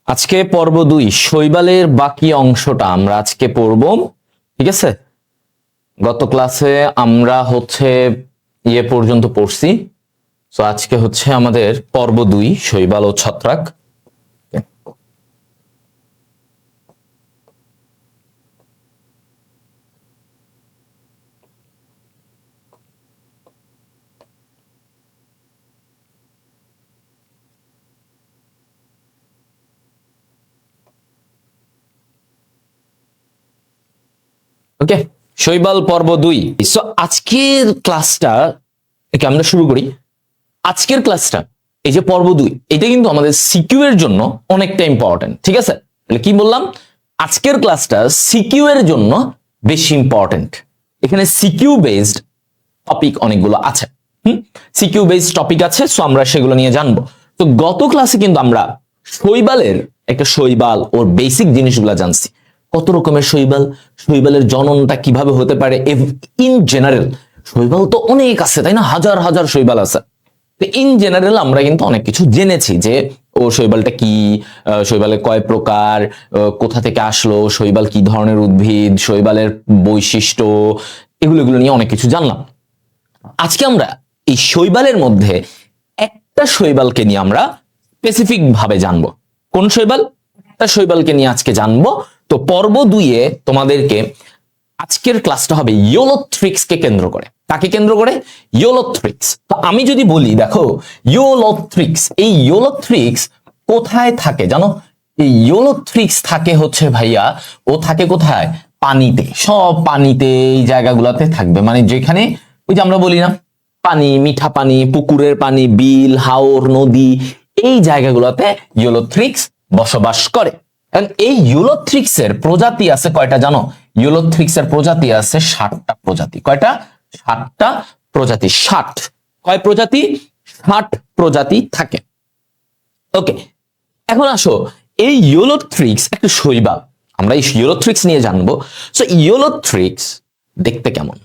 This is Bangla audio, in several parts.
আজকে পর্ব 2 শৈবালের বাকি অংশটা আমরা আজকে পড়ব। ঠিক আছে, গত ক্লাসে আমরা পর্যন্ত পড়ছি। তো আজকে আমাদের পর্ব 2 শৈবাল ও ছত্রাক। ওকে, শৈবাল পর্ব 2। সো আজকের ক্লাসটা আমরা শুরু করি। আজকের ক্লাসটা এই যে পর্ব 2, এটা কিন্তু আমাদের সিকিউ এর জন্য অনেকটা ইম্পর্টেন্ট। ঠিক আছে, তাহলে কি বললাম, আজকের ক্লাসটা সিকিউ এর জন্য বেশি ইম্পর্টেন্ট। এখানে সিকিউ বেসড টপিক অনেকগুলো আছে। সিকিউ বেসড টপিক আছে, সো আমরা সেগুলো নিয়ে জানবো। তো গত ক্লাসে কিন্তু আমরা শৈবালের শৈবাল ওর বেসিক জিনিসগুলো জানছি। কত রকমের শৈবাল, শৈবালের জননটা কিভাবে হতে পারে, ইন জেনারেল শৈবাল তো অনেক আছে, তাই না? হাজার হাজার শৈবাল আছে। তো ইন জেনারেল আমরা কিন্তু অনেক কিছু জেনেছি যে শৈবালটা কি, শৈবালের কয় প্রকার, কোথা থেকে আসলো, শৈবাল কি ধরনের উদ্ভিদ, শৈবালের বৈশিষ্ট্য, এগুলো নিয়ে অনেক কিছু জানলাম। আজকে আমরা এই শৈবালের মধ্যে একটা শৈবালকে নিয়ে আমরা স্পেসিফিক ভাবে জানবো। কোন শৈবাল? একটা শৈবালকে নিয়ে আজকে জানবো। তো পর্ব 2 এ তোমাদেরকে আজকের ক্লাসটা হবে ইওলোথ্রিক্স কে কেন্দ্র করে। কাকে কেন্দ্র করে? ইওলোথ্রিক্স। তো আমি যদি বলি, দেখো ইওলোথ্রিক্স, এই ইওলোথ্রিক্স কোথায় থাকে জানো? এই ইওলোথ্রিক্স থাকে ভাইয়া, ও থাকে কোথায়? পানিতে। সব পানিতে, এই জায়গাগুলোতে থাকবে, মানে যেখানে ওই যে আমরা বলি না, পানি, মিঠা পানি, পুকুরের পানি, বিল, হাওর, নদী, এই জায়গাগুলোতে ইওলোথ্রিক্স বসবাস করে। এই ইওলোথ্রিক্স এর প্রজাতি আছে কয়টা জানো? ইওলোথ্রিক্স এর প্রজাতি আছে 60টা প্রজাতি। কয়টা? 60টা প্রজাতি। 60 কয় প্রজাতি? 60 প্রজাতি থাকে। ওকে, এখন আসো, এই ইওলোথ্রিক্স একটা শৈবাল, আমরা এই ইওলোথ্রিক্স নিয়ে জানবো। সো ইওলোথ্রিক্স দেখতে কেমন,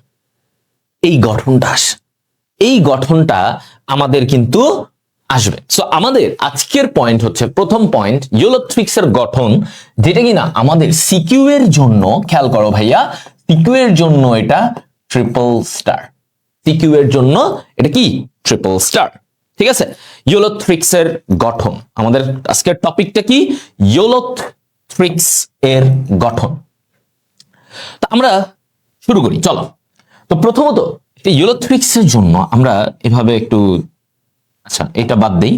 এই গঠনটা আসে, এই গঠনটা আমাদের কিন্তু আসবে। সো আমাদের আজকের পয়েন্ট প্রথম পয়েন্ট, ইওলোথ্রিক্স এর গঠন, যেটা কিনা আমাদের সিকিউ এর জন্য, খেয়াল করো ভাইয়া, সিকিউ এর জন্য এটা ট্রিপল স্টার। সিকিউ এর জন্য এটা কি? Triple star. ঠিক আছে, ইওলোথ্রিক্স এর গঠন, আমাদের আজকের টপিকটা কি? ইওলোথ্রিক্স এর গঠন। তো আমরা শুরু করি, চলো। তো প্রথমত ইওলোথ্রিক্স এর জন্য আমরা এভাবে একটু, আচ্ছা এটা বাদ দেই,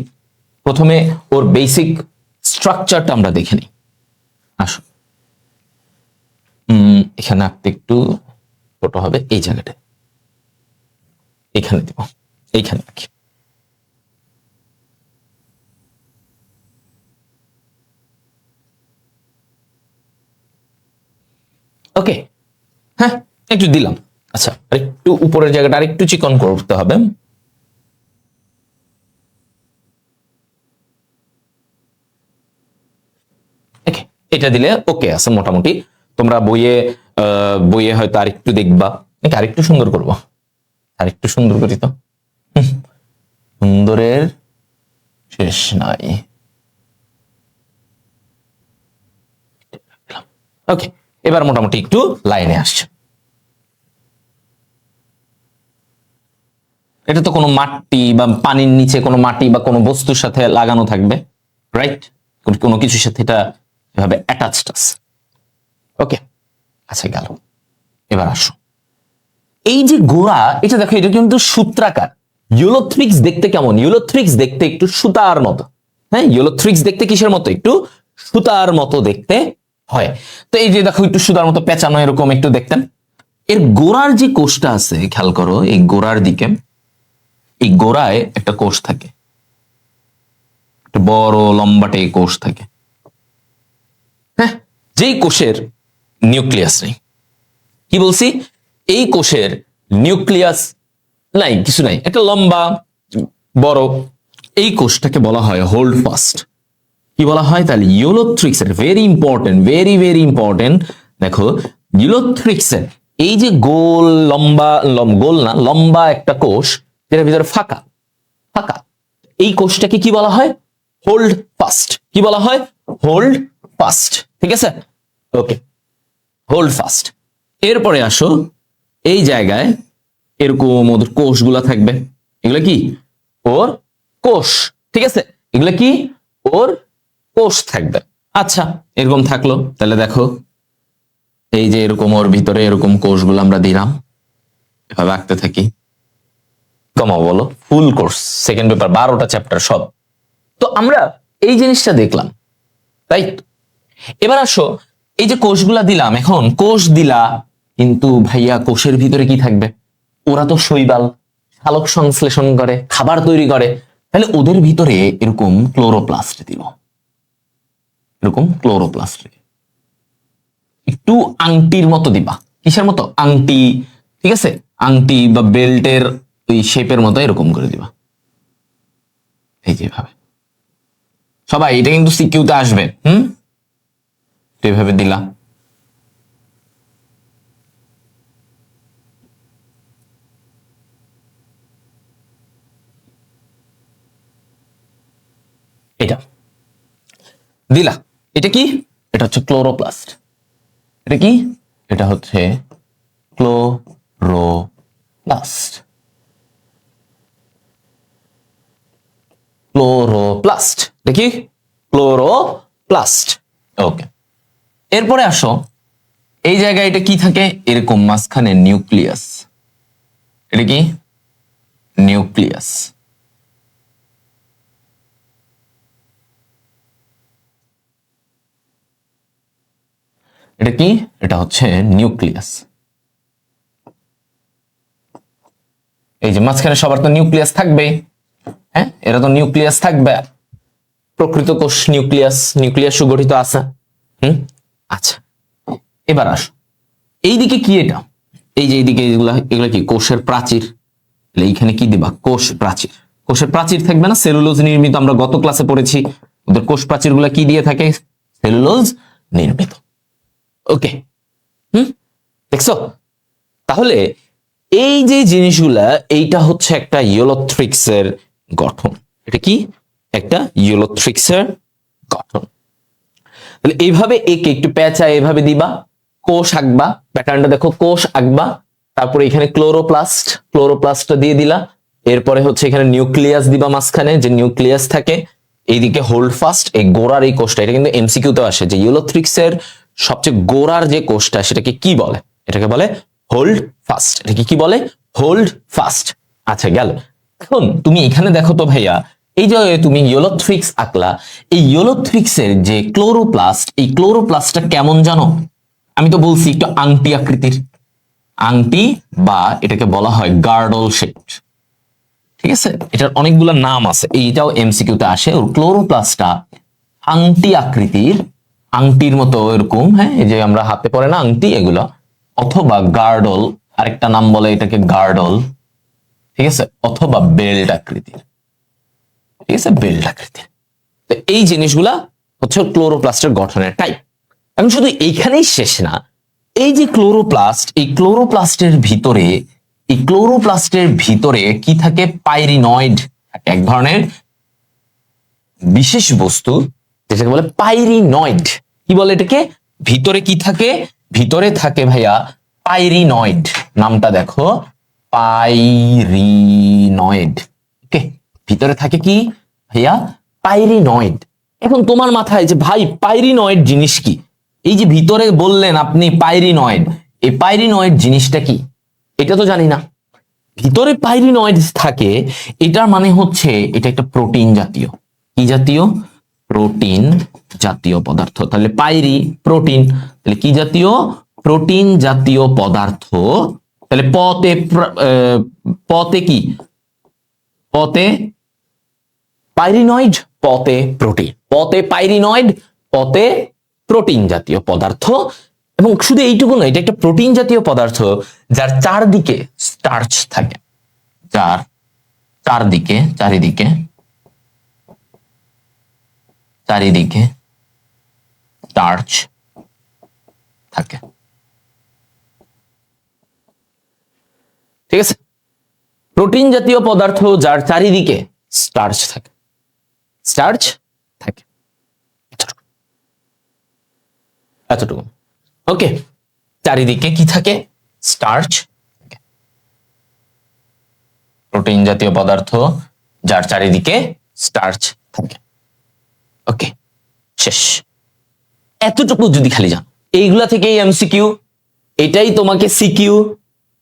প্রথমে ওর বেসিক স্ট্রাকচারটা আমরা দেখে নিই। আসো, এখানে একটু ছোট হবে, এই জায়গাটা এখানে দিব, এইখানে রাখি। ওকে, হ্যাঁ একটু দিলাম। আচ্ছা, আরেকটু উপরের জায়গাটা আরেকটু চিকন করতে হবে। এটা দিলে ওকে আছে মোটামুটি। তোমরা বইয়ে হয়তো আরেকটু দেখবা, নাকি আরেকটু সুন্দর করবো? আরেকটু সুন্দর করি তো, সুন্দরের শেষ নাই। ওকে, এবার মোটামুটি একটু লাইনে আসছে। এটা তো কোনো মাটি বা পানির নিচে কোনো মাটি বা কোনো বস্তুর সাথে লাগানো থাকবে, রাইট? কোনো কিছুর সাথে এটা এভাবে অ্যাটাচড আছে। ওকে, আচ্ছা গেল। এবার আসো, এই যে গোড়া, এটা দেখো, এটা কিন্তু সূত্রাকার। ইওলোথ্রিক্স দেখতে কেমন? ইওলোথ্রিক্স দেখতে একটু সুতার মতো। হ্যাঁ, ইওলোথ্রিক্স দেখতে কিসের মতো? একটু সুতার মতো দেখতে হয়। তো এই যে দেখো, একটু সুতার মতো পেঁচানো, এরকম একটু দেখতেন। এর গোড়ার যে কোষটা আছে, খেয়াল করো, এই গোড়ার দিকে, এই গোড়ায় একটা কোষ থাকে, একটা বড় লম্বাটে কোষ থাকে। হ্যাঁ, যেই কোষের নিউক্লিয়াস নেই। কি বলছি? এই কোষের নিউক্লিয়াস নাই, কিছু নাই, একটা লম্বা বড়, এই কোষটাকে বলা হয় হোল্ড ফাস্ট। কি বলা হয় তাহলে? ইওলোথ্রিক্স এর very important, very very important. দেখো, ইওলোথ্রিক্স এর এই যে গোল লম্বা, গোল না, লম্বা একটা কোষ, যেটার ভিতরে ফাঁকা ফাঁকা, এই কোষটাকে কি বলা হয়? Hold fast. কি বলা হয়? Hold fast. ঠিক আছে, ওকে, হোল্ড ফাস্ট। এরপরে আসো, এই জায়গায় এরকম ওদের কোষগুলা থাকবে। এগুলো কি? ওর কোষ। ঠিক আছে, এগুলো কি? ওর কোষ থাকবে। আচ্ছা, এরকম থাকলো। তাহলে দেখো, এই যে এরকম ওর ভিতরে এরকম কোষগুলো আমরা দিলাম, এভাবে আঁকতে থাকি। কমা বলো, ফুল কোর্স সেকেন্ড পেপার 12টা চ্যাপ্টার সব। তো আমরা এই জিনিসটা দেখলাম, তাই তো? এবার আসো, এই যে কোষগুলা দিলাম, এখন কোষ দিলা, কিন্তু ভাইয়া কোষের ভিতরে কি থাকবে? ওরা তো শৈবাল, সালোক সংশ্লেষণ করে, খাবার তৈরি করে। তাহলে ওদের ভিতরে এরকম ক্লোরোপ্লাস্ট দিল, এরকম ক্লোরোপ্লাস্ট একটু আংটির মতো দিবা। কিসের মতো? আংটি। ঠিক আছে, আংটি বা বেল্টের ওই শেপের মতো এরকম করে দিবা, এই যেভাবে। সবাই এটা কিন্তু সিকিউতে আসবে। এভাবে দিলা। এটা দিলা, এটা কি? এটা হচ্ছে ক্লোরোপ্লাস্ট। এটা কি? এটা হচ্ছে ক্লোরোপ্লাস্ট। ক্লোরোপ্লাস্ট দেখি, ক্লোরোপ্লাস্ট। ওকে, এরপরে আসো, এই জায়গায় এটা কি থাকে? এরকম মাঝখানে নিউক্লিয়াস। এটা কি? নিউক্লিয়াস। এটা কি? এটা হচ্ছে নিউক্লিয়াস। এই যে মাঝখানে সবার তো নিউক্লিয়াস থাকবে, হ্যাঁ, এরা তো নিউক্লিয়াস থাকবে। প্রকৃত কোষ নিউক্লিয়াস, নিউক্লিয়াস সুগঠিত আছে। আচ্ছা, এবার আসো, এইদিকে কি? এটা এই যে এইদিকে এগুলা, এগুলা কি? কোষের প্রাচীর। এইখানে কি দিবা? কোষ প্রাচীর। কোষের প্রাচীর থাকবে না? সেলুলোজ নির্মিত। আমরা গত ক্লাসে পড়েছি ওদের কোষ প্রাচীর গুলা কি দিয়ে থাকে? সেলুলোজ নির্মিত। ওকে, দেখছো? তাহলে এই যে জিনিসগুলা, এইটা হচ্ছে একটা ইউলোথ্রিক্সের গঠন। এটা কি? একটা ইউলোথ্রিক্সের গঠন। তাহলে এইভাবে একে একটু পেঁচা এভাবে দিবা, কোষ আঁকবা। প্যাটার্নটা দেখো, কোষ আঁকবা, তারপরে এখানে ক্লোরোপ্লাস্ট, ক্লোরোপ্লাস্টটা দিয়ে দিলা। এরপরে হচ্ছে এখানে নিউক্লিয়াস দিবা মাঝখানে, যে নিউক্লিয়াস থাকে। এইদিকে হোল্ড ফাস্ট, এই গোড়ার এই কোষটা, এটা কিন্তু এমসিকিউতে আসে যে ইউলোথ্রিক্সের সবচেয়ে গোড়ার যে কোষটা সেটাকে কি বলে? এটাকে বলে হোল্ড ফাস্ট। এটাকে কি বলে? Hold fast. আচ্ছা, গেল। এখন তুমি এখানে দেখো তো ভাইয়া, এই যে তুমি ইউলোথ্রিক্স আঁকলা, এই ইউলোথ্রিক্সের যে ক্লোরোপ্লাস্ট, এই ক্লোরোপ্লাস্টটা কেমন জানো? আমি তো বলছি একটু আংটি আকৃতির, আংটি, বা এটাকে বলা হয় গার্ডল শেপড। ঠিক আছে, এটার অনেকগুলো নাম আছে, এইটাও এমসিকিউতে আসে। ওর ক্লোরোপ্লাস্টটা আংটি আকৃতির, আংটির মতো এরকম, হ্যাঁ, এই যে আমরা হাতে পরে না আংটি, এগুলো, অথবা গার্ডল, আরেকটা নাম বলে এটাকে গার্ডল। ঠিক আছে, অথবা বেল্ট আকৃতির। ঠিক আছে, বেল্ট আকৃতির। তো এই জিনিসগুলা হচ্ছে ক্লোরোপ্লাস্টের গঠনের টাইপ। এখন শুধু এইখানেই শেষ না, এই যে ক্লোরোপ্লাস্ট, এই ক্লোরোপ্লাস্টের ভিতরে, এই ক্লোরোপ্লাস্টের ভিতরে কি থাকে? পাইরিনয়েড, এক ধরনের বিশেষ বস্তু যেটাকে বলে পাইরিনয়েড। কি বলে এটাকে? ভিতরে কি থাকে? ভিতরে থাকে ভাইয়া পাইরিনয়েড। নামটা দেখো, পাইরিনয়েড। ওকে, ভিতরে থাকে কি ভাইয়া? পাইরিনয়েড। এখন তোমার মাথায় যে ভাই পাইরিনয়েড জিনিস কি? এই যে ভিতরে বললেন আপনি পাইরিনয়েড, এই পাইরিনয়েড জিনিসটা কি? এটা তো জানি না। ভিতরে পাইরিনয়েড থাকে, এটার মানে হচ্ছে এটা একটা প্রোটিন জাতীয়। কি জাতীয়? প্রোটিন জাতীয় পদার্থ। তাহলে পাইরি প্রোটিন, তাহলে কি জাতীয়? প্রোটিন জাতীয় পদার্থ। তাহলে পতে, পতে কি? পতে পাইরিনয়েড, পতে প্রোটিন। পতে পাইরিনয়েড, পতে প্রোটিন জাতীয় পদার্থ। এবং শুধু এইটুকু নয়, এটা একটা প্রোটিন জাতীয় পদার্থ যার চারদিকে স্টার্চ থাকে। যার চারিদিকে স্টার্চ থাকে। ঠিক আছে, প্রোটিন জাতীয় পদার্থ যার চারিদিকে স্টার্চ থাকে। স্টার্চ এতটুকু। ওকে, চারিদিকে কি থাকে? স্টার্চ, প্রোটিন জাতীয় পদার্থ যার চারিদিকে স্টার্চ থাকে। ওকে, শেষ। এতটুকু যদি খালি জানো, এইগুলা থেকেই এমসিকিউ, এটাই তোমাকে সিকিউ।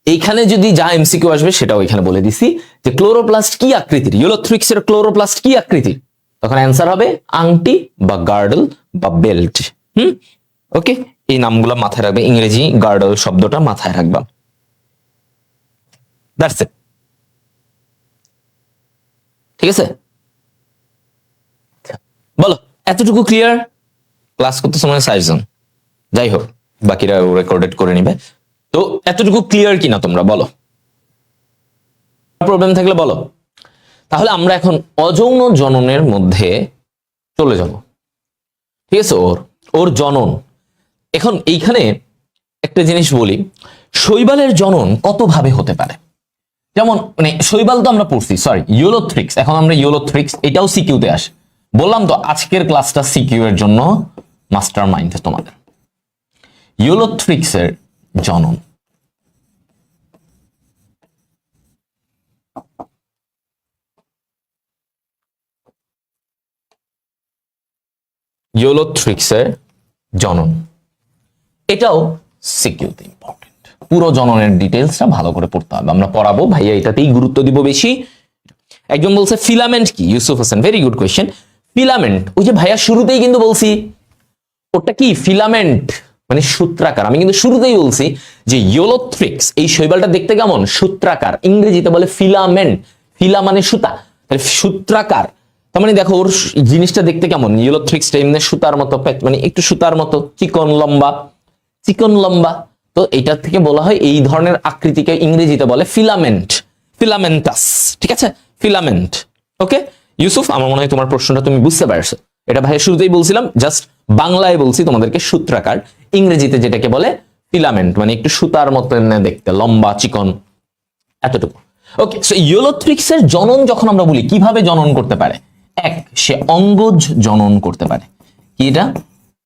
এইখানে যদি যা এমসিকিউ আসবে সেটাও এখানে বলে দিছি যে ক্লোরোপ্লাস্ট কি আকৃতির, ইউলোথ্রিক্সের ক্লোরোপ্লাস্ট কি আকৃতির, তখন অ্যান্সার হবে আংটি বা গার্ডল বা বেল্ট। ওকে, এই নামগুলো মাথায় রাখবে, ইংরেজি গার্ডল শব্দটা মাথায় রাখবা। দ্যাটস ইট, ঠিক আছে? বলো, এতটুকু ক্লিয়ার? ক্লাস করতে সময় 60 জন, যাই হোক বাকিরা রেকর্ডেড করে নিবে। তো এতটুকু ক্লিয়ার কিনা তোমরা বলো, প্রবলেম থাকলে বলো। তাহলে আমরা এখন অযৌন জননের মধ্যে চলে যাব, ঠিক আছে? ওর জনন। এখন এইখানে একটা জিনিস বলি, শৈবালের জনন কত ভাবে হতে পারে। যেমন মানে শৈবাল তো আমরা পড়ছি, সরি ইউলোথ্রিক্স, এখন আমরা ইউলোথ্রিক্স, এটাও সিকিউতে আসে। বললাম তো আজকের ক্লাসটা সিকিউ এর জন্য মাস্টার মাইন্ড তোমাদের। ইউলোথ্রিক্সের জনন, ইউলোথ্রিক্সের জনন, এটাও সিকিউতে ইম্পর্টেন্ট। পুরো জননের ডিটেলসটা ভালো করে পড়তে হবে, আমরা পড়াবো ভাইয়া, এটাতেই গুরুত্ব দিব বেশি। একজন বলছে ফিলামেন্ট কি? Yusuf Hossain, very good question. Filament, ওই যে ভাইয়া শুরুতেই কিন্তু বলছি ওটা কি ফিলামেন্ট মানে সূত্রাকার। আমি কিন্তু শুরুতেই বলছি যে ইউলোথ্রিক্স এই শৈবালটা দেখতে কেমন? সূত্রাকার, ইংরেজিতে বলে ফিলামেন্ট। ফিলা মানে সুতা, তাহলে সূত্রাকার। তার মানে দেখো ওর জিনিসটা দেখতে কেমন, ইউলোথ্রিক্সটা এমনি সুতার মতো, মানে একটু সুতার মতো, চিকন লম্বা, চিকন লম্বা। তো এটা থেকে বলা হয় এই ধরনের আকৃতিকে ইংরেজিতে বলে ফিলামেন্ট, ফিলামেন্টাস, ঠিক আছে? ফিলামেন্ট। ওকে ইউসুফ, আমার মনে হয় তোমার প্রশ্নটা তুমি বুঝতে পারছো। এটা ভাই শুরুতেই বলছিলাম, জাস্ট বাংলায় বলছি তোমাদেরকে সূত্রাকার, ইংরেজিতে যেটাকে বলে ফিলামেন্ট, মানে একটু সুতার মতো দেখতে, লম্বা চিকন, এতটুকু। ওকে, সো ইউলোথ্রিক্সের জনন যখন আমরা বলি কিভাবে জনন করতে পারে, এক, সে অঙ্গজ জনন করতে পারে। কি এটা?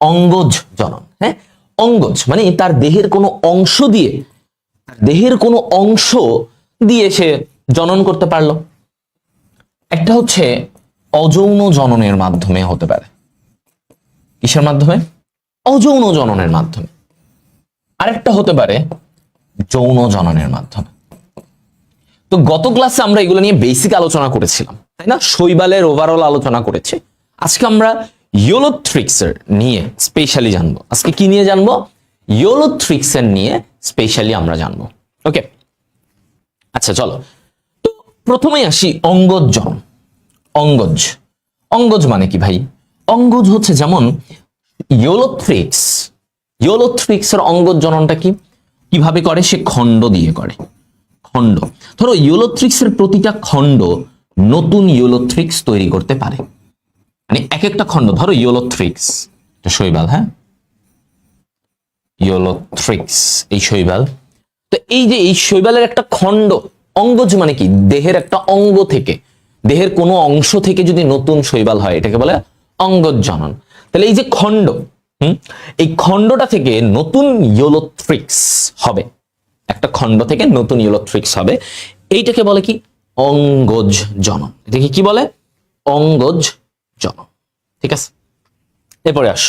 অঙ্গজ জনন। হ্যাঁ, অঙ্গজ মানে তার দেহের কোনো অংশ দিয়ে, দেহের কোনো অংশ দিয়ে সে জনন করতে পারলো। একটা হচ্ছে অযৌন জননের মাধ্যমে হতে পারে। কিসের মাধ্যমে? অযৌন জননের মাধ্যমে। আরেকটা হতে পারে যৌন জননের মাধ্যমে। তো গত ক্লাসে আমরা এগুলো নিয়ে বেসিক আলোচনা করেছিলাম, তাই না? শৈবালের ওভারঅল আলোচনা করেছি। আজকে আমরা ইউলোথ্রিক্সের নিয়ে স্পেশালি জানবো। আজকে কি নিয়ে জানবো? ইউলোথ্রিক্সের নিয়ে স্পেশালি আমরা জানবো। ওকে, আচ্ছা চলো, তো প্রথমেই আসি অঙ্গজ জনন। অঙ্গজ, অঙ্গজ মানে কি ভাই? অঙ্গজ হচ্ছে যেমন ইউলোথ্রিক্স, ইউলোথ্রিক্সের অঙ্গজ জননটা কি কিভাবে করে? সে খণ্ড দিয়ে করে। খণ্ড, ধরো ইউলোথ্রিক্সের প্রতিটা খণ্ড নতুন ইউলোথ্রিক্স তৈরি করতে পারে। মানে এক একটা খণ্ড, ধরো ইউলোথ্রিক্স, এটা শৈবাল, হ্যাঁ ইউলোথ্রিক্স এই শৈবাল। তো এই যে এই শৈবালের একটা খণ্ড, অঙ্গজ মানে কি? দেহের একটা অঙ্গ থেকে, দেহের কোনো অংশ থেকে যদি নতুন শৈবাল হয় এটাকে বলে অঙ্গজ জনন। তাহলে এই যে খণ্ড, এই খণ্ডটা থেকে নতুন ইউলোথ্রিক্স হবে, একটা খণ্ড থেকে নতুন ইউলোথ্রিক্স হবে, এইটাকে বলে কি? অঙ্গজ জনন। এটাকে কি বলে? অঙ্গজ জনন। ঠিক আছে, এরপরে আস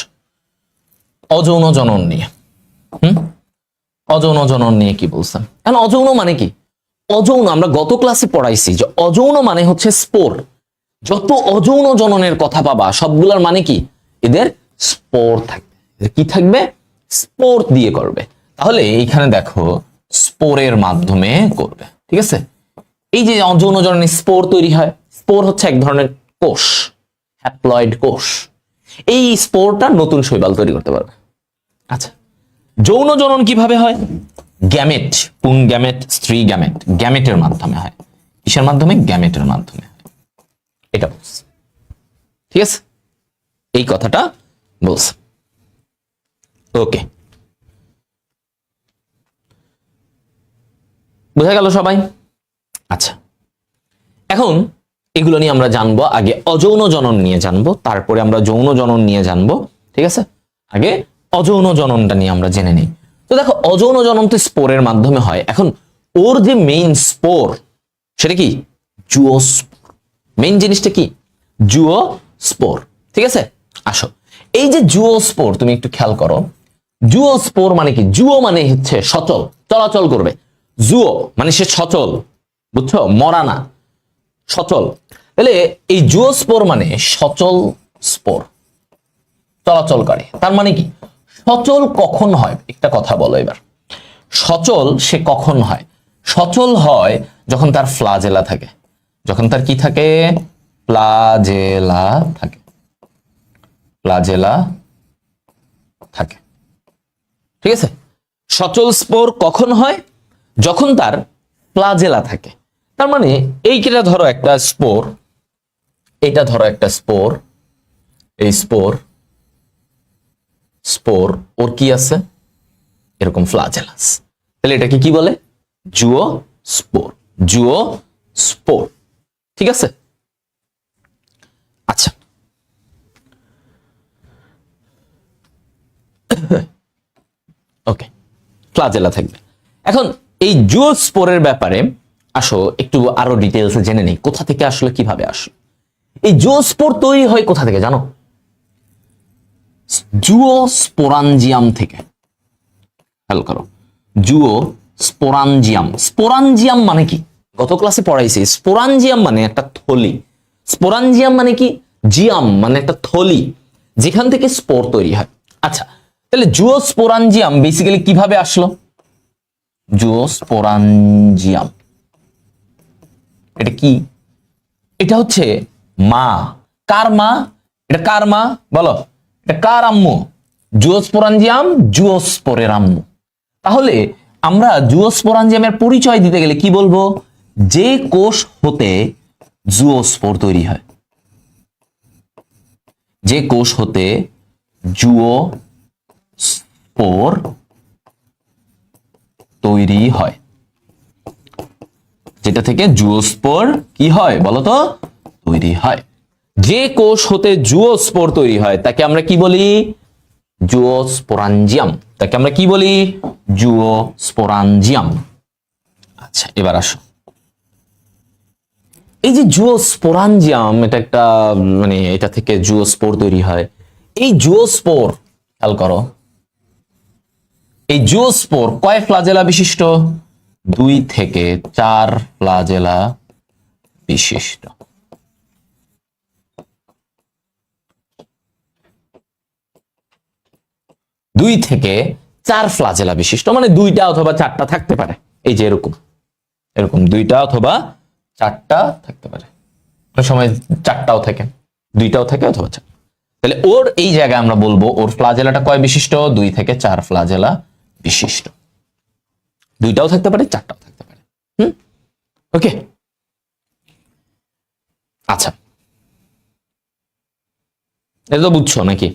অযৌন জনন নিয়ে। অযৌন জনন নিয়ে কি বলছেন? এখন অযৌন মানে কি? অযৌন আমরা গত ক্লাসে পড়াইছি যে অযৌন মানে হচ্ছে স্পোর। যত অযৌন জননের কথা পাবা সবগুলোর মানে কি? এদের স্পোর থাকবে। কি থাকবে? স্পোর দিয়ে করবে। তাহলে এইখানে দেখো স্পোরের মাধ্যমে করবে, ঠিক আছে? এই যে অযৌন জননে স্পোর তৈরি হয়, স্পোর হচ্ছে এক ধরনের কোষ, হ্যাপ্লয়েড কোষ। এই স্পোরটা নতুন শৈবাল তৈরি করতে পারবে। আচ্ছা, যৌন জনন কিভাবে হয়? গ্যামেট, পুং গ্যামেট, স্ত্রী গ্যামেট, গ্যামেটের মাধ্যমে হয়। কিসের মাধ্যমে? গ্যামেটের মাধ্যমে। এটা বলছে, ঠিক আছে? এই কথাটা বলছে। ওকে, বোঝা গেল সবাই? আচ্ছা, এখন এগুলো নিয়ে আমরা জানবো। আগে অযৌন জনন নিয়ে জানবো, তারপরে আমরা যৌন জনন নিয়ে জানবো, ঠিক আছে? আগে অযৌন জননটা নিয়ে আমরা জেনে নিই। তো দেখো অযৌন জনন তো স্পোরের মাধ্যমে হয়। এখন ওর যে মেইন স্পোর সেটা কি? জুওস্পোর। মেইন জিনিসটা কি? জুওস্পোর। ঠিক আছে, আসো এই যে জুওস্পোর তুমি একটু খেয়াল করো। জুওস্পোর মানে কি? জুও মানে হচ্ছে সচল, চলাচল করবে। জুও মানে সে সচল, বুঝছো? মরা না, সচল। তাহলে এই জুওস্পোর মানে সচল স্পোর, চলাচল করে। তার মানে কি? সচল কখন হয় একটা কথা বলো এবার। সচল সে কখন হয়? সচল হয় যখন তার ফ্লাজেলা থাকে। যখন তার কি থাকে? ফ্লাজেলা থাকে। ফ্লাজেলা থাকে, ঠিক আছে। সচল স্পোর কখন হয়? যখন তার ফ্লাজেলা থাকে। তার মানে এইটা ধরো একটা স্পোর, এটা ধরো একটা স্পোর, এই স্পোর স্পোর ওর কি আছে? এরকম ফ্লাজেলাস। তাহলে এটাকে কি বলে? জুও স্পোর। জুও স্পোর, ঠিক আছে। আচ্ছা, ওকে, ফ্লাজেলা থাকবে। এখন এই জুওস্পোরের ব্যাপারে আসো একটু আরো ডিটেলসে জেনে নেই, কোথা থেকে আসলে কিভাবে আসলো। এই জুওস্পোর তৈরি হয় কোথা থেকে জানো? জুওস্পোরাঞ্জিয়াম থেকে। খেয়াল করো, জুওস্পোরাঞ্জিয়াম। স্পোরাঞ্জিয়াম মানে কি? গত ক্লাসে পড়াইছি। স্পোরাঞ্জিয়াম মানে একটা থলি। স্পোরাঞ্জিয়াম মানে কি? জিয়াম মানে একটা থলি, যেখান থেকে স্পোর তৈরি হয়। আচ্ছা, তাহলে জুওস্পোরাঞ্জিয়াম বেসিক্যালি কিভাবে আসলো? জুওস্পোরাঞ্জিয়াম এটা কি? এটা হচ্ছে মা। কার মা? এটা কার মা বলো? এটা কার আম্মু? জুওস্পোরাঞ্জিয়াম জুওস্পোরের আম্মু। তাহলে আমরা জুওস্পোরাঞ্জিয়ামের পরিচয় দিতে গেলে কি বলবো? যে কোষ হতে জুওস্পোর তৈরি হয়। যে কোষ হতে জুওস্পোর তৈরি হয়, যেটা থেকে জুওস্পোর কি হয় বলতো? তৈরি হয়। যে কোষ হতে জুওস্পোর তৈরি হয় তাকে আমরা কি বলি? জুওস্পোরাঞ্জিয়াম। তাকে আমরা কি বলি? জুওস্পোরাঞ্জিয়াম। আচ্ছা, এবার আসো এই যে জুওস্পোরাঞ্জিয়াম, এটা একটা মানে এটা থেকে জুওস্পোর তৈরি হয়। এই জুওস্পোর খেয়াল করো, এই জুওস্পোর কয় ফ্লাজেলা বিশিষ্ট? 2 থেকে 4 ফ্লাজেলা বিশিষ্ট। দুই থেকে 4 ফ্লাজেলা বিশিষ্ট, মানে 2টা অথবা 4টা থাকতে পারে। এই যে এরকম এরকম 2টা অথবা 4টা থাকতে পারে। অনেক সময় 4টাও থাকে, 2টাও থাকে অথবা 4। তাহলে ওর এই জায়গায় আমরা বলবো ওর ফ্লাজেলাটা কয় বিশিষ্ট? 2 থেকে 4 ফ্লাজেলা বিশিষ্ট। 2টাও থাকতে পারে, 4টাও থাকতে পারে। ওকে, আচ্ছা, এটা তো বুঝছো নাকি?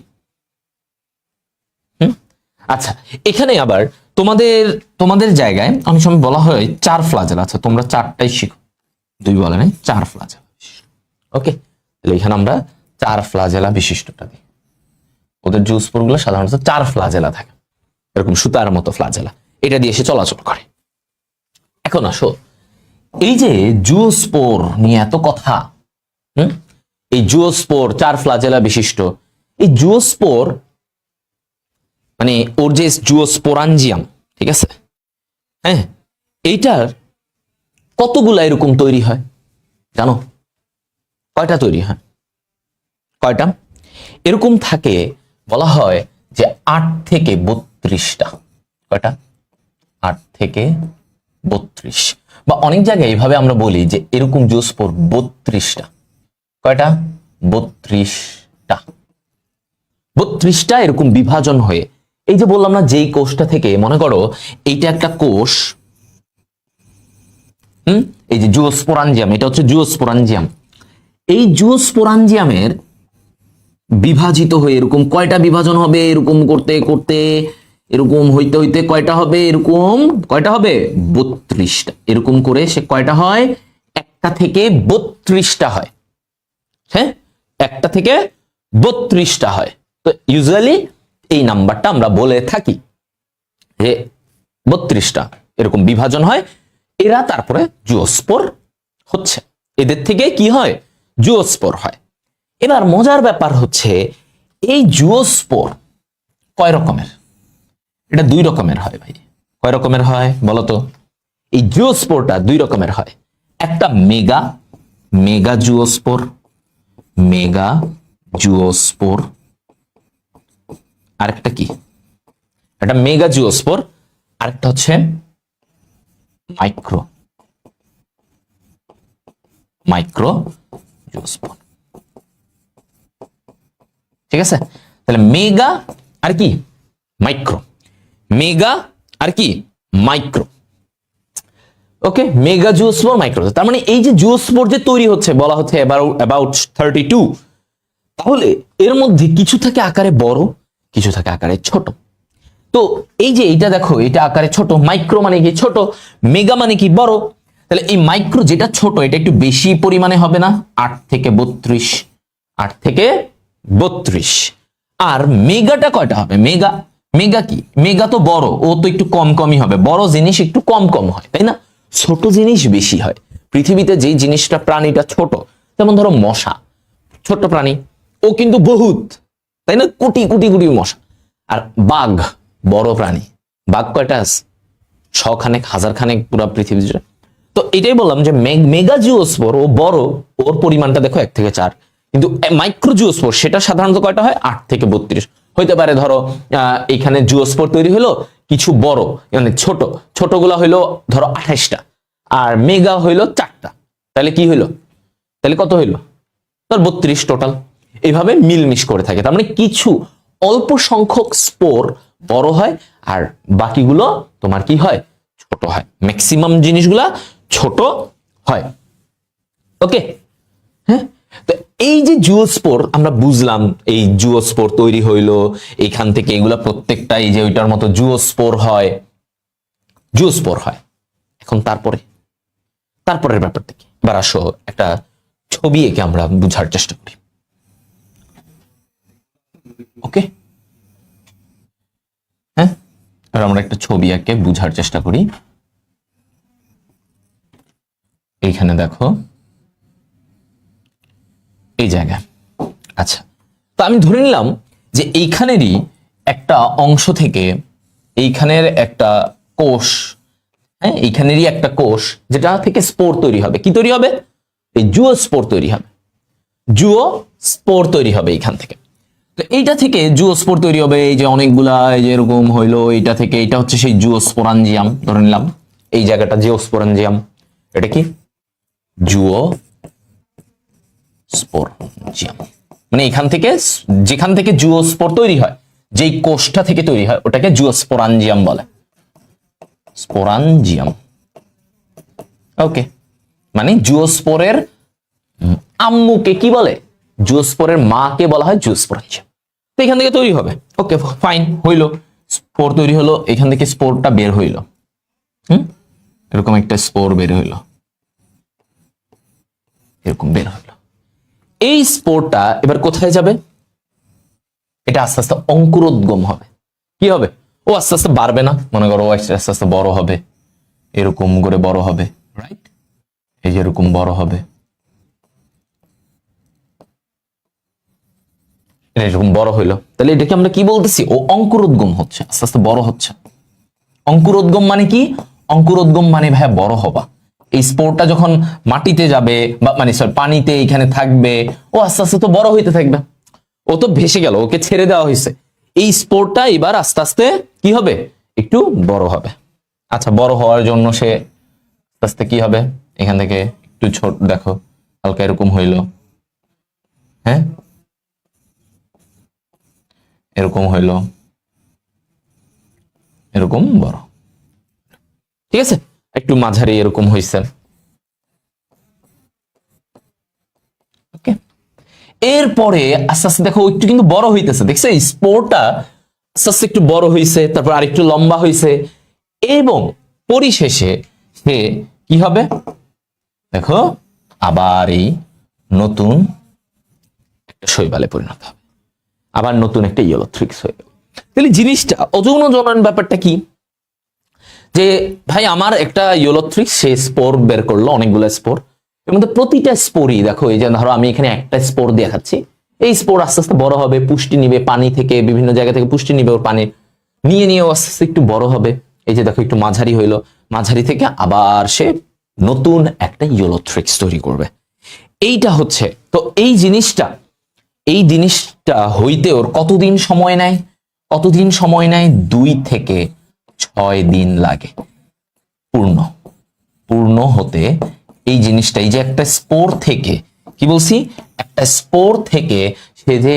আচ্ছা, এখানে আবার তোমাদের তোমাদের জায়গায় অনেক সময় বলা হয় 4 ফ্লাজেলা। আচ্ছা, তোমরা 4টাই শিখো, 2 বলে নাই, 4 ফ্লাজেলা। ওকে, তাহলে এখানে আমরা 4 ফ্লাজেলা বিশিষ্টটা দিই। ওদের জুওস্পোর গুলো সাধারণত 4 ফ্লাজেলা থাকে, এরকম সুতার মতো ফ্লাজেলা, এটা দিয়ে এসে চলাচল করে। এখন আসো এই যে জুওস্পোর নিয়ে এত কথা, এই জুওস্পোর 4 ফ্লাজেলা বিশিষ্ট, এই জুওস্পোর মানে ওর যে জুওস্পোরাঞ্জিয়াম, ঠিক আছে, হ্যাঁ, এইটার কতগুলা এরকম তৈরি হয় জানো? কয়টা তৈরি হয়? কয়টা এরকম থাকে? বলা হয় যে 8 থেকে 32টা। কয়টা? 8 থেকে 32, বা অনেক জায়গায় এইভাবে আমরা বলি যে এরকম জুওস্পোর 32টা। কয়টা? 32টা। 32টা এরকম বিভাজন হয়ে, এই যে বললাম না, যেই কোষটা থেকে, মনে করো এইটা একটা কোষ, এই যে জুওস্পোরাঞ্জিয়াম, এটা হচ্ছে জুওস্পোরাঞ্জিয়াম। এই জুওস্পোরাঞ্জিয়ামের বিভাজিত হয়ে এরকম কয়টা বিভাজন হবে? এরকম করতে করতে এরকম হইতে হইতে কয়টা হবে? এরকম কয়টা হবে? 32টা। এরকম করে সে কয়টা হয়? একটা থেকে 32টা হয়। হ্যাঁ, একটা থেকে 32টা হয়। তো ইউজুয়ালি এই নাম্বারটা আমরা বলে থাকি যে 32টা এরকম বিভাজন হয়, এরা তারপরে জুওস্পোর হচ্ছে, এদের থেকে কি হয়, জুওস্পোর হয়। এবার মজার ব্যাপার হচ্ছে এই জুওস্পোর কয় রকমের? এটা 2 রকমের হয় ভাই। কয় রকমের হয় বলতো? এই জুওস্পোরটা 2 রকমের হয়। একটা মেগা মেগা জুওস্পোর, মেগা জুওস্পোর, আরেকটা কি, একটা মেগা জুওস্পোর, আরেকটা হচ্ছে মাইক্রো মাইক্রো জুওস্পোর। ঠিক আছে, তাহলে মেগা আর কি মাইক্রো, মেগা আর কি মাইক্রো। ওকে, মেগা জুওস্পোর, মাইক্রো। তার মানে এই যে জুওস্পোর যে তৈরি হচ্ছে, বলা হচ্ছে অ্যাবাউট 32, তাহলে এর মধ্যে কিছু থাকে আকারে বড়, কিছু থাকে আকারে ছোট। তো এই যে এটা দেখো, এটা আকারে ছোট, মাইক্রো মানে কি ছোট, মেগা মানে কি বড়। তাহলে এই মাইক্রো যেটা ছোট, এটা একটু বেশি পরিমাণে হবে না, 8 থেকে 32, 8 থেকে 32। আর মেগাটা কয়টা হবে? মেগা মেগা কি, মেগা তো বড়, ও তো একটু কম কমই হবে, বড় জিনিস একটু কম কম হয়, তাই না? ছোট জিনিস বেশি হয়। পৃথিবীতে যেই জিনিসটা, প্রাণীটা ছোট, যেমন ধরো মশা, ছোট্ট প্রাণী, ও কিন্তু বহুত, তাই না, কোটি কোটি কোটি মশা। আর বাঘ বড় প্রাণী, বাঘ কয়টা আছে? 100 খানেক, 1000 খানেক পুরো পৃথিবী জুড়ে। তো এটাই বললাম যে মেগা জিওস্পোর ও বড়, ওর পরিমাণটা দেখো 1 থেকে 4, কিন্তু মাইক্রো জিওস্পোর সেটা সাধারণত কয়টা হয়? 8 থেকে 32 হইতে পারে। ধরো এখানে জিওস্পোর তৈরি হলো কিছু বড়, মানে ছোট ছোটগুলা হইলো ধরো 28টা, আর মেগা হইলো 4টা, তাহলে কি হইলো? তাহলে কত হইলো? ধর 32 টোটাল। এইভাবে মিলমিশ করে থাকে। তার মানে কিছু অল্প সংখ্যক স্পোর বড় হয়, আর বাকিগুলো তোমার কি হয়? ছোট হয়। ম্যাক্সিমাম জিনিসগুলা ছোট হয়। ওকে, হ্যাঁ। তো এই যে জুওস্পোর আমরা বুঝলাম, এই জুওস্পোর তৈরি হইলো এইখান থেকে, এগুলা প্রত্যেকটা এই যে ওইটার মতো জুওস্পোর হয়, জুওস্পোর হয়। এখন তারপরের ব্যাপারটা কি? এবার আসো একটা ছবি এঁকে আমরা বুঝার চেষ্টা করি। ওকে, হ্যাঁ, আর আমরা একটা ছবি এঁকে বুঝার চেষ্টা করি। এইখানে দেখো, এই জায়গায়, আচ্ছা, তো আমি ধরে নিলাম যে এইখানেরই একটা অংশ থেকে, এইখানের একটা কোষ, হ্যাঁ, এইখানেরই একটা কোষ, যেটা থেকে স্পোর তৈরি হবে। কি তৈরি হবে? এই জুওস্পোর তৈরি হবে, জুওস্পোর তৈরি হবে এইখান থেকে। তো এইটা থেকে জুওস্পোর তৈরি হবে, এই যে অনেকগুলা, এই যে এরকম হইলো, এইটা থেকে, এটা হচ্ছে সেই জুওস্পোরাঞ্জিয়াম ধরে নিলাম, এই জায়গাটা জিওস্পোরাঞ্জিয়াম, এটা কি জুওস্পোরাঞ্জিয়াম। মানে এখান থেকে, যেখান থেকে জুওস্পোর তৈরি হয়, যেই কোষটা থেকে তৈরি হয়, ওটাকে জুওস্পোরাঞ্জিয়াম বলে, স্পোরাঞ্জিয়াম। ওকে, মানে জুওস্পোরের আম্মুকে কি বলে? জুওস্পোরের মাকে বলা হয় জুওস্পোরাঞ্জিয়াম। তো এখান থেকে তৈরি হবে। ওকে, ফাইন, হইলো, স্পোর তৈরি হলো, এখান থেকে স্পোরটা বের হইলো, এরকম একটা স্পোর বের হইলো, এরকম বের হইলো। এই স্পোরটা এবার কোথায় যাবে? এটা আস্তে আস্তে অঙ্কুরোদ্গম হবে। কি হবে? ও আস্তে আস্তে বাড়বে না, মনে করো আস্তে আস্তে বড় হবে, এরকম করে বড় হবে, রাইট? এই যে এরকম বড় হবে, এরকম বড় হইলো। তাহলে এটাকে আমরা কি বলতেছি? ও অঙ্কুরোদ্গম হচ্ছে, আস্তে আস্তে বড় হচ্ছে। অঙ্কুরোদ্গম মানে কি? অঙ্কুরোদ্গম মানে ভাইয়া বড় হবা। এই স্পোরটা যখন মাটিতে যাবে, বা মানে সরি পানিতে এখানে থাকবে, ও আস্তে আস্তে তো বড় হইতে থাকবে। ও তো ভেসে গেল, ওকে ছেড়ে দেওয়া হয়েছে। এই স্পোরটা এবার আস্তে আস্তে কি হবে? একটু বড় হবে। আচ্ছা, বড় হওয়ার জন্য সে আস্তে আস্তে কি হবে? এখান থেকে একটু ছোট, দেখো হালকা এরকম হইলো, হ্যাঁ, এরকম হইলো, এরকম বড়, ঠিক আছে, একটু মাঝারি এরকম হয়েছে। ওকে, এরপরে আস্তে আস্তে দেখো একটু কিন্তু বড় হইতেছে, দেখছো স্পোরটা আস্তে আস্তে একটু বড় হইছে, তারপর আরেকটু লম্বা হইছে, এবং পরিশেষে সে কি হবে? দেখো আবার এই নতুন একটা শৈবালে পরিণত হবে, আবার নতুন একটা ইয়েলোথ্রিক্স হয়ে গেল। তাহলে জিনিসটা অযৌন জনন ব্যাপারটা কি, যে ভাই আমার একটা ইউলোথ্রিক্স সে স্পোর বের করলো, অনেকগুলো স্পোর, এর মধ্যে প্রতিটা স্পোরই দেখো, এই যে ধরো আমি এখানে একটা স্পোর দেখাচ্ছি, এই স্পোর আস্তে আস্তে বড় হবে, পুষ্টি নিবে, পানি থেকে বিভিন্ন জায়গা থেকে পুষ্টি নিবে, ওর পানি নিয়ে নিয়ে আস্তে আস্তে একটু বড় হবে, এই যে দেখো একটু মাঝারি হইলো, মাঝারি থেকে আবার সে নতুন একটা ইউলোথ্রিক্স তৈরি করবে। এইটা হচ্ছে, তো এই জিনিসটা হইতে ওর কতদিন সময় নেয়? কতদিন সময় নেয়? 2 থেকে 6 দিন লাগে পূর্ণ হতে। এই জিনিসটা, এই যে একটা স্পোর থেকে, কি বলছি, একটা স্পোর থেকে সে যে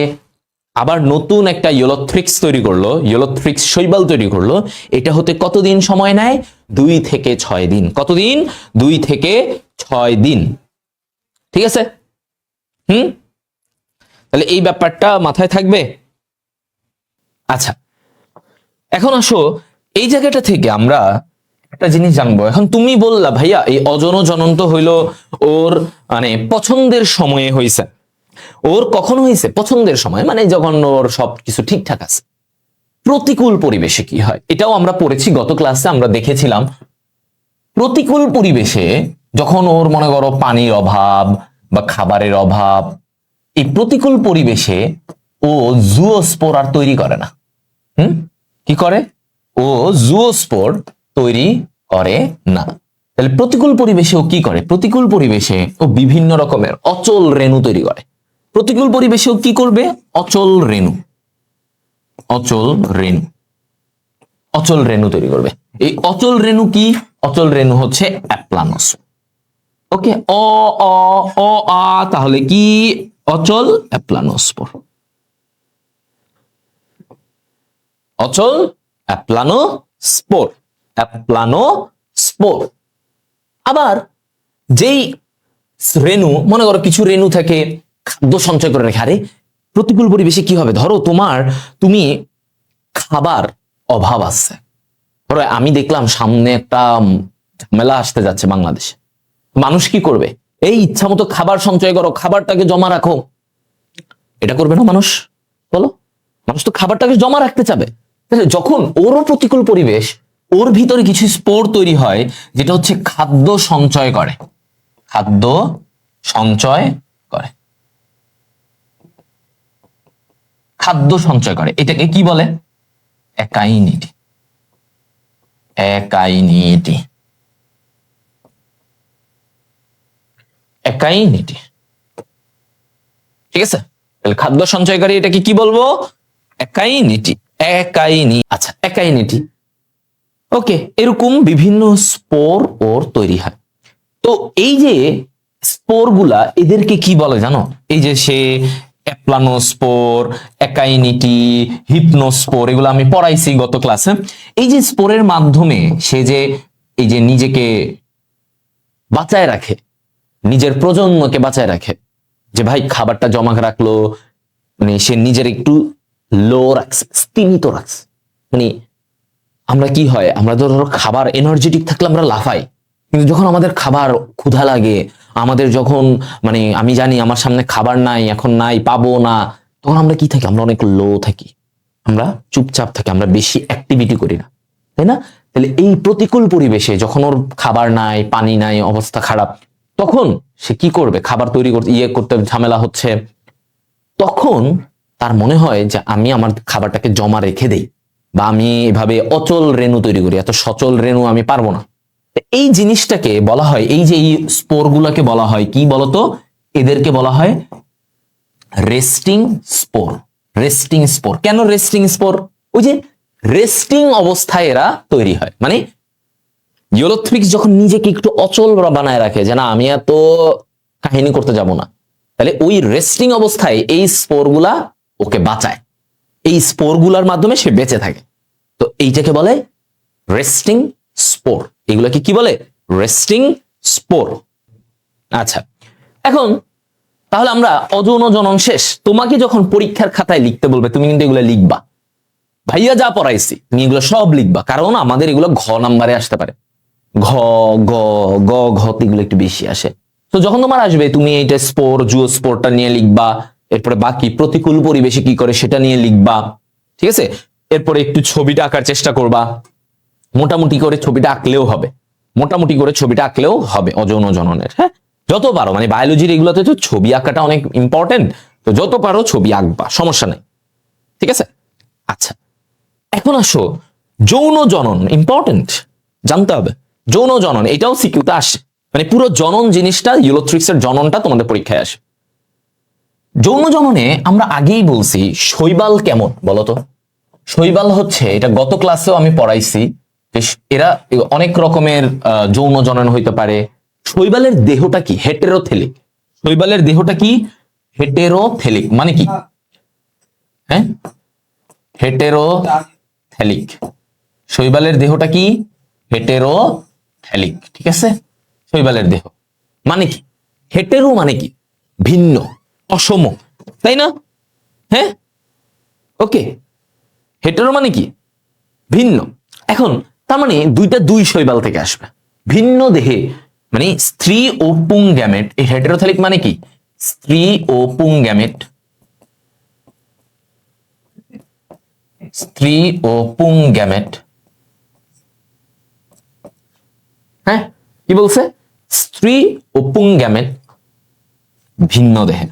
আবার নতুন একটা ইউলোথ্রিক্স তৈরি করলো, ইউলোথ্রিক্স শৈবাল তৈরি করলো, এটা হতে কতদিন সময় নেয়? 2 থেকে 6 দিন। কতদিন? 2 থেকে 6 দিন। ঠিক আছে? তাহলে এই ব্যাপারটা মাথায় থাকবে। আচ্ছা, এখন আসো এই জায়গাটা থেকে আমরা একটা জিনিস জানবো। এখন তুমি বললা ভাইয়া এই অযৌন জনন তো হইলো ওর মানে পছন্দের সময়ে হইছে, ওর কখন হইছে? পছন্দের সময়, মানে যখন ওর সবকিছু ঠিকঠাক আছে। প্রতিকূল পরিবেশে কি হয় এটাও আমরা পড়েছি গত ক্লাসে, আমরা দেখেছিলাম প্রতিকূল পরিবেশে যখন ওর মনে করো পানির অভাব বা খাবারের অভাব, এই প্রতিকূল পরিবেশে ও জুওস্পোর আর তৈরি করে না। কি করে? ও জুওস্পোর তৈরি করে না। তাহলে প্রতিকূল পরিবেশে ও কি করে? প্রতিকূল পরিবেশে ও বিভিন্ন রকমের অচল রেণু তৈরি করে। প্রতিকূল পরিবেশে ও কি করবে? অচল রেণু তৈরি করবে। এই অচল রেণু কি? অচল রেণু হচ্ছে অ্যাপ্লানোস। ওকে, অ অ অ আ, তাহলে কি? অচল অ্যাপ্লানোস্পোর। অচল অ্যাপ্লানোস্পোর। আবার যেই রেণু, মনে করো কিছু রেণু থাকে খাদ্য সঞ্চয় করে রাখে। আরে প্রতিকূল পরিবেশে কি হবে? ধরো তুমি খাবার অভাব আছে, ধরো আমি দেখলাম সামনে একটা ঝামেলা আসতে যাচ্ছে বাংলাদেশে, মানুষ কি করবে? এই ইচ্ছা মতো খাবার সঞ্চয় করো, খাবারটাকে জমা রাখো। এটা করবে না মানুষ? বলো, মানুষ তো খাবারটাকে জমা রাখতে চাবে। যখন ওরও প্রতিকূল পরিবেশ, ওর ভিতরে কিছু স্পোর তৈরি হয় যেটা হচ্ছে খাদ্য সঞ্চয় করে, এটাকে কি বলে? একাইনিটি। ঠিক আছে, তাহলে খাদ্য সঞ্চয়কারী, এটাকে কি বলবো? একাইনিটি। আচ্ছা, একাইনিটি। ওকে, এরকম বিভিন্ন স্পোর ওর তৈরি হয়। তো এই যে স্পোর গুলা, এদেরকে কি বলে জানো? এই যে সে অ্যাপ্লানোস্পোর, একাইনিটি, হিপনোস্পোর, এগুলো আমি পড়াইছি গত ক্লাসে। এই যে স্পোরের মাধ্যমে সে যে এই যে নিজেকে বাঁচায় রাখে, নিজের প্রজন্মকে বাঁচায় রাখে, যে ভাই খাবারটা জমা রাখলো, মানে সে নিজের একটু লো রাখছে, স্তিমিত রাখছে। মানে আমরা কি হয়, আমরা ধরো খাবার এনার্জেটিক থাকলে আমরা লাফাই, কিন্তু যখন আমাদের খাবার ক্ষুধা লাগে, আমাদের যখন মানে আমি জানি আমার সামনে খাবার নাই, এখন নাই, পাবো না, তখন আমরা কি থাকি? আমরা অনেক লো থাকি, আমরা চুপচাপ থাকি, আমরা বেশি অ্যাক্টিভিটি করি না, তাই না? তাহলে এই প্রতিকূল পরিবেশে যখন ওর খাবার নাই, পানি নাই, অবস্থা খারাপ, তখন সে কি করবে? খাবার তৈরি করতে ঝামেলা হচ্ছে, তখন তার মনে হয় যে আমি আমার খাবারটাকে জমা রেখে দেই, বা আমি এভাবে অচল রেণু তৈরি করি, এত সচল রেণু আমি পারবো না। এই জিনিসটাকে বলা হয়, এই যে এই স্পোর গুলাকে বলা হয় কি বলতো? এদেরকে বলা হয় রেস্টিং স্পোর। কেন রেস্টিং স্পোর? ওই যে রেস্টিং অবস্থায় এরা তৈরি হয়, মানে ইউলোথ্রিক্স যখন নিজেকে একটু অচল বানায় রাখে, যে না আমি এত কাহিনী করতে যাব না, তাহলে ওই রেস্টিং অবস্থায় এই স্পোর গুলা ওকে বাঁচায়, এই স্পোর গুলার মাধ্যমে সে বেঁচে থাকে। তো এইটাকে বলে রেস্টিং স্পোর। এগুলোকে কি বলে? Resting spore. আচ্ছা, এখন তাহলে আমরা অযৌন জনন শেষ। তোমাকে যখন পরীক্ষার খাতায় লিখতে বলবে, তুমি কিন্তু এগুলো লিখবা, ভাইয়া যা পড়াইছি তুমি এগুলো সব লিখবা, কারণ আমাদের এগুলো ঘ নাম্বারে আসতে পারে। ঘ গ গ ঘ এগুলো একটু বেশি আসে। তো যখন তোমার আসবে, তুমি এইটা স্পোর, জুওস্পোরটা নিয়ে লিখবা, এরপরে বাকি প্রতিকূল পরিবেশে কি করে সেটা নিয়ে লিখবা। ঠিক আছে, এরপরে একটু ছবিটা আঁকার চেষ্টা করবা, মোটামুটি করে ছবিটা আঁকলেও হবে, মোটামুটি করে ছবিটা আঁকলেও হবে অযৌন জননের। হ্যাঁ, যত পারো, মানে বায়োলজির এগুলোতে তো ছবি আঁকাটা অনেক ইম্পর্টেন্ট, তো যত পারো ছবি আঁকবা, সমস্যা নেই, ঠিক আছে। আচ্ছা, এখন আসো যৌন জনন, ইম্পর্টেন্ট, জানতে হবে যৌন জনন, এটাও সিকিউতে আসে, মানে পুরো জনন জিনিসটা, ইউলোথ্রিক্সের জননটা তোমাদের পরীক্ষায় আসে। যৌন জননে আমরা আগেই বলছি শৈবাল কেমন বলতো। শৈবাল হচ্ছে, এটা গত ক্লাসেও আমি পড়াইছি, এরা অনেক রকমের যৌন জনন হইতে পারে। শৈবালের দেহটা কি? হেটেরোথেলিক। শৈবালের দেহটা কি? হেটেরোথেলিক। মানে কি? হ্যাঁ, হেটেরোথেলিক। শৈবালের দেহটা কি? হেটেরোথেলিক, ঠিক আছে। শৈবালের দেহ মানে কি? হেটেরো মানে কি? ভিন্ন, অসম, তাই না? হ্যাঁ, ওকে। হেটেরো মানে কি? ভিন্ন। এখন তার মানে দুইটা দুই শৈবাল থেকে আসবে, ভিন্ন দেহে, মানে স্ত্রী ও পুং গ্যামেট। এই হেটেরোথেলিক মানে কি? স্ত্রী ও পুং গ্যামেট, স্ত্রী ও পুং গ্যামেট। হ্যাঁ, কি বলছে? স্ত্রী ও পুং গ্যামেট ভিন্ন দেহে।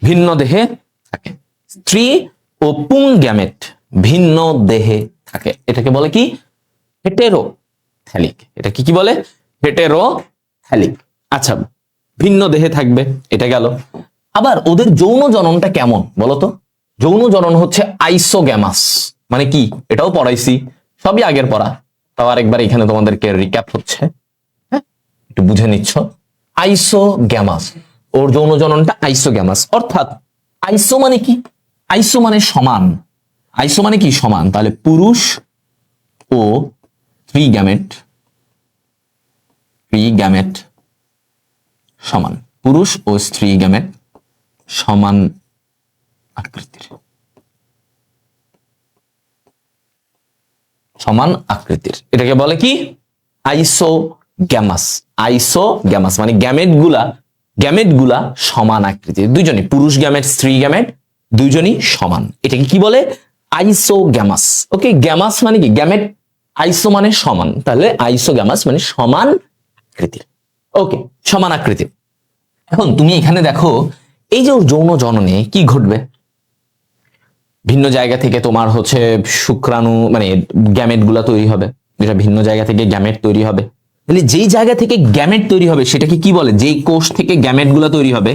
ভিন্ন দেহে থাকে, স্ত্রী ও পুং গ্যামেট ভিন্ন দেহে থাকে, এটাকে বলে কি? হেটেরোথেলিক। এটা কি কি বলে? হেটেরোথেলিক। আচ্ছা, ভিন্ন দেহে থাকবে, এটা গেল। আবার ওদের যৌন জননটা কেমন বলতো? যৌন জনন হচ্ছে আইসোগ্যামাস। মানে কি? এটাও পড়াইছি, সবই আগের পড়া, তাও আরেকবার এখানে তোমাদেরকে রিক্যাপ হচ্ছে, হ্যাঁ, একটু বুঝে নিচ্ছ। আইসোগ্যামাস, ওর যৌন জননটা আইসোগ্যামাস। অর্থাৎ আইসো মানে কি? আইসো মানে সমান। আইসো মানে কি? সমান। তাহলে পুরুষ ও স্ত্রী গ্যামেট, স্ত্রী গ্যামেট সমান, পুরুষ ও স্ত্রী গ্যামেট সমান আকৃতির, সমান আকৃতির, এটাকে বলে কি? আইসোগ্যামাস। আইসোগ্যামাস মানে গ্যামেট গুলা সমান আকৃতির, দুইজনই, পুরুষ গ্যামেট স্ত্রী গ্যামেট দুইজনই সমান, এটাকে কি বলে? আইসোগ্যামাস। ওকে, গ্যামাস মানে কি? গ্যামেট, আইসো মানে সমান, তাহলে আইসোগ্যামাস মানে সমান আকৃতির। ওকে, সমান আকৃতির। এখন তুমি এখানে দেখো, এই যে যৌন জননে কি ঘটবে? ভিন্ন জায়গা থেকে তোমার হচ্ছে শুক্রাণু, মানে গ্যামেট গুলা তৈরি হবে, যেটা ভিন্ন জায়গা থেকে গ্যামেট তৈরি হবে। তাহলে যেই জায়গা থেকে গ্যামেট তৈরি হবে সেটাকে কি বলে? যেই কোষ থেকে গ্যামেট গুলা তৈরি হবে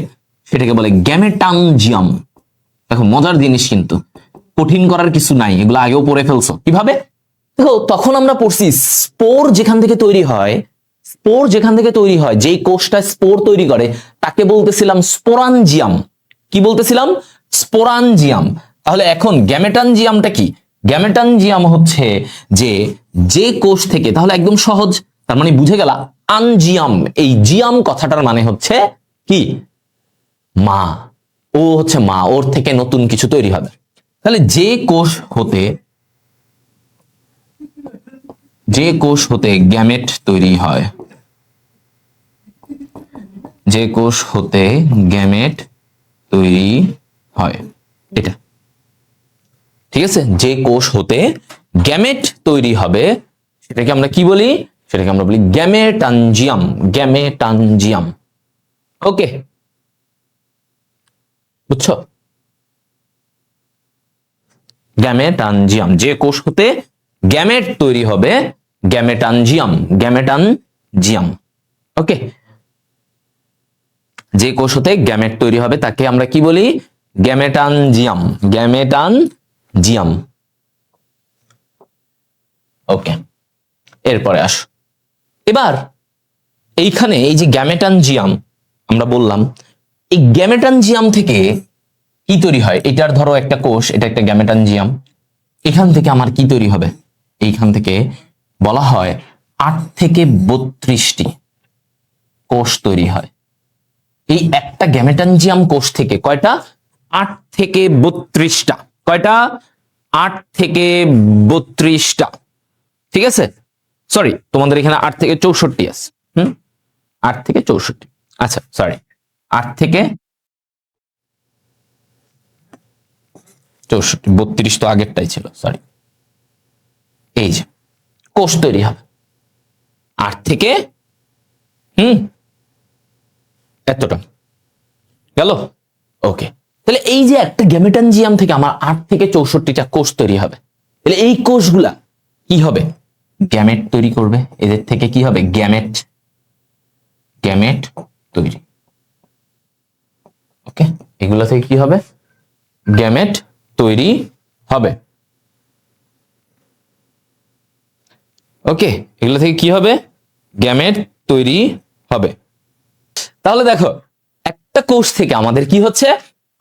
সেটাকে বলে গ্যামেটানজিয়াম। দেখো মজার জিনিস, কিন্তু কঠিন করার কিছু নাই, এগুলো আগেও পড়ে ফেলছো। কিভাবে? দেখো, তখন আমরা পড়ছি স্পোর যেখান থেকে তৈরি হয়, স্পোর যেখান থেকে তৈরি হয়, যেই কোষটা স্পোর তৈরি করে তাকে বলতেছিলাম স্পোরাঞ্জিয়াম। কি বলতেছিলাম? স্পোরাঞ্জিয়াম। তাহলে এখন গ্যামেটানজিয়ামটা কি? গ্যামেটানজিয়াম হচ্ছে যে কোষ থেকে, তাহলে একদম সহজ, তার মানে বুঝে গেলা আনজিয়াম। এই জিয়াম কথাটার মানে হচ্ছে কি? মা। ও হচ্ছে মা, ওর থেকে নতুন কিছু তৈরি হবে। তাহলে যে কোষ হতে গ্যামেট তৈরি হয়, যে কোষ হতে গ্যামেট তৈরি হয়, এটা ঠিক আছে। যে কোষ হতে গ্যামেট তৈরি হবে সেটাকে আমরা কি বলি? সেটাকে আমরা বলি গ্যামেটানজিয়াম। গ্যামেটানজিয়াম, ওকে, বুঝছো? গ্যামেটানজিয়াম, যে কোষ হতে গ্যামেট তৈরি হবে, গ্যামেটানজিয়াম, গ্যামেটানজিয়াম, ওকে। যে কোষ হতে গ্যামেট তৈরি হবে তাকে আমরা কি বলি? গ্যামেটানজিয়াম, গ্যামেটানজিয়াম, ওকে। এরপরে আসো, এবার এইখানে এই যে গ্যামেটানজিয়াম আমরা বললাম, এই গ্যামেটানজিয়াম থেকে কি তৈরি হয়? এটার ধরো একটা কোষ, এটা একটা গ্যামেটানজিয়াম, এখান থেকে আমার কি তৈরি হবে? এইখান থেকে বলা হয় 8 থেকে 32টি কোষ তৈরি হয়। এই একটা গ্যামেটানজিয়াম কোষ থেকে কয়টা? 8 থেকে 32টা। কয়টা? 8 থেকে 32টা, ঠিক আছে। সরি, তোমাদের এখানে 8 থেকে 64 আছে। 8 থেকে 64, আচ্ছা সরি, 8 থেকে 64, 32 তো আগেরটাই ছিল, সরি। এই যে কোষ তৈরি হবে 8 থেকে এতটা গেল। ওকে, তাহলে এই যে একটা গ্যামেটানজিয়াম থেকে আমার 8 থেকে 64টা কোষ তৈরি হবে, তাহলে এই কোষগুলা কি হবে? গ্যামেট তৈরি করবে। এদের থেকে কি হবে? গ্যামেট, গ্যামেট তৈরি। ওকে, এগুলা থেকে কি হবে? গ্যামেট তৈরি হবে। ওকে, এগুলো থেকে কি হবে? গ্যামেট তৈরি হবে। তাহলে দেখো, একটা কোষ থেকে আমাদের কি হচ্ছে?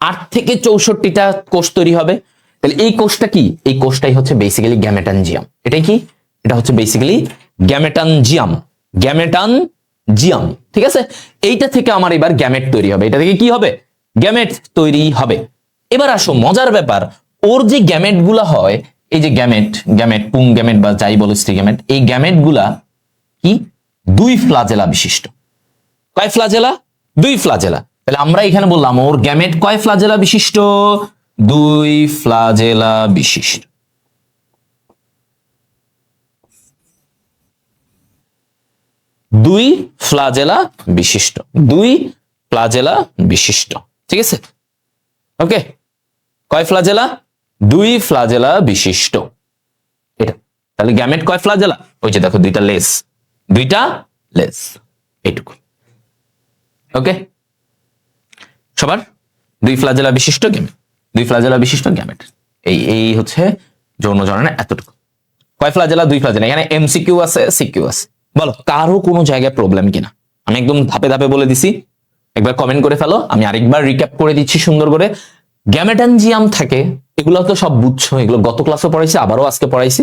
8 থেকে 64টা কোষ তৈরি হবে। তাহলে এই কোষটা কি? এই কোষটাই হচ্ছে বেসিক্যালি গ্যামেটানজিয়াম। এটাই কি? এটা হচ্ছে বেসিক্যালি গ্যামেটানজিয়াম, গ্যামেটানজিয়াম। ঠিক আছে, এইটা থেকে আমার এবার গ্যামেট তৈরি হবে। এটা থেকে কি হবে? গ্যামেট তৈরি হবে। এবার আসো মজার ব্যাপার, ওর যে গ্যামেট গুলা হয়, এই যে গ্যামেট, গ্যামেট পুং গ্যামেট বা যাই বলো স্ত্রী গ্যামেট, এই গ্যামেট গুলা কি? 2 ফ্লাজেলা বিশিষ্ট। কয় ফ্লাজেলা? 2 ফ্লাজেলা। তাহলে আমরা এখানে বললাম ওর গ্যামেট কয় ফ্লাজেলা বিশিষ্ট? 2 ফ্লাজেলা বিশিষ্ট। দুই ফ্লাজেলা বিশিষ্ট, 2 ফ্লাজেলা বিশিষ্ট। ঠিক আছে, ওকে। কয় ফ্লাজেলা? 2 ফ্লাজেলা বিশিষ্ট। এটা তাহলে গ্যামেট কয় ফ্লাজেলা? ওই যে দেখো 2টা লেস, 2টা লেস, এইটুকু। ওকে, সবার 2 ফ্লাজেলা বিশিষ্ট গ্যামেট, 2 ফ্লাজেলা বিশিষ্ট গ্যামেট। এই হচ্ছে যৌন জননের এতটুকু। কয় ফ্লাজেলা? 2 ফ্লাজেলা। এখানে এমসিকিউ আছে, সিকিউ আছে। বলো কারো কোনো জায়গায় প্রবলেম কিনা? আমি একদম ধাপে ধাপে বলে দিছি, একবার কমেন্ট করে ফেলো। আমি আরেকবার রিক্যাপ করে দিচ্ছি সুন্দর করে। গ্যামেটানজিয়াম থাকে, এগুলো তো সব বুঝছো, এগুলো গত ক্লাসে পড়াইছি, আবারও আজকে পড়াইছি।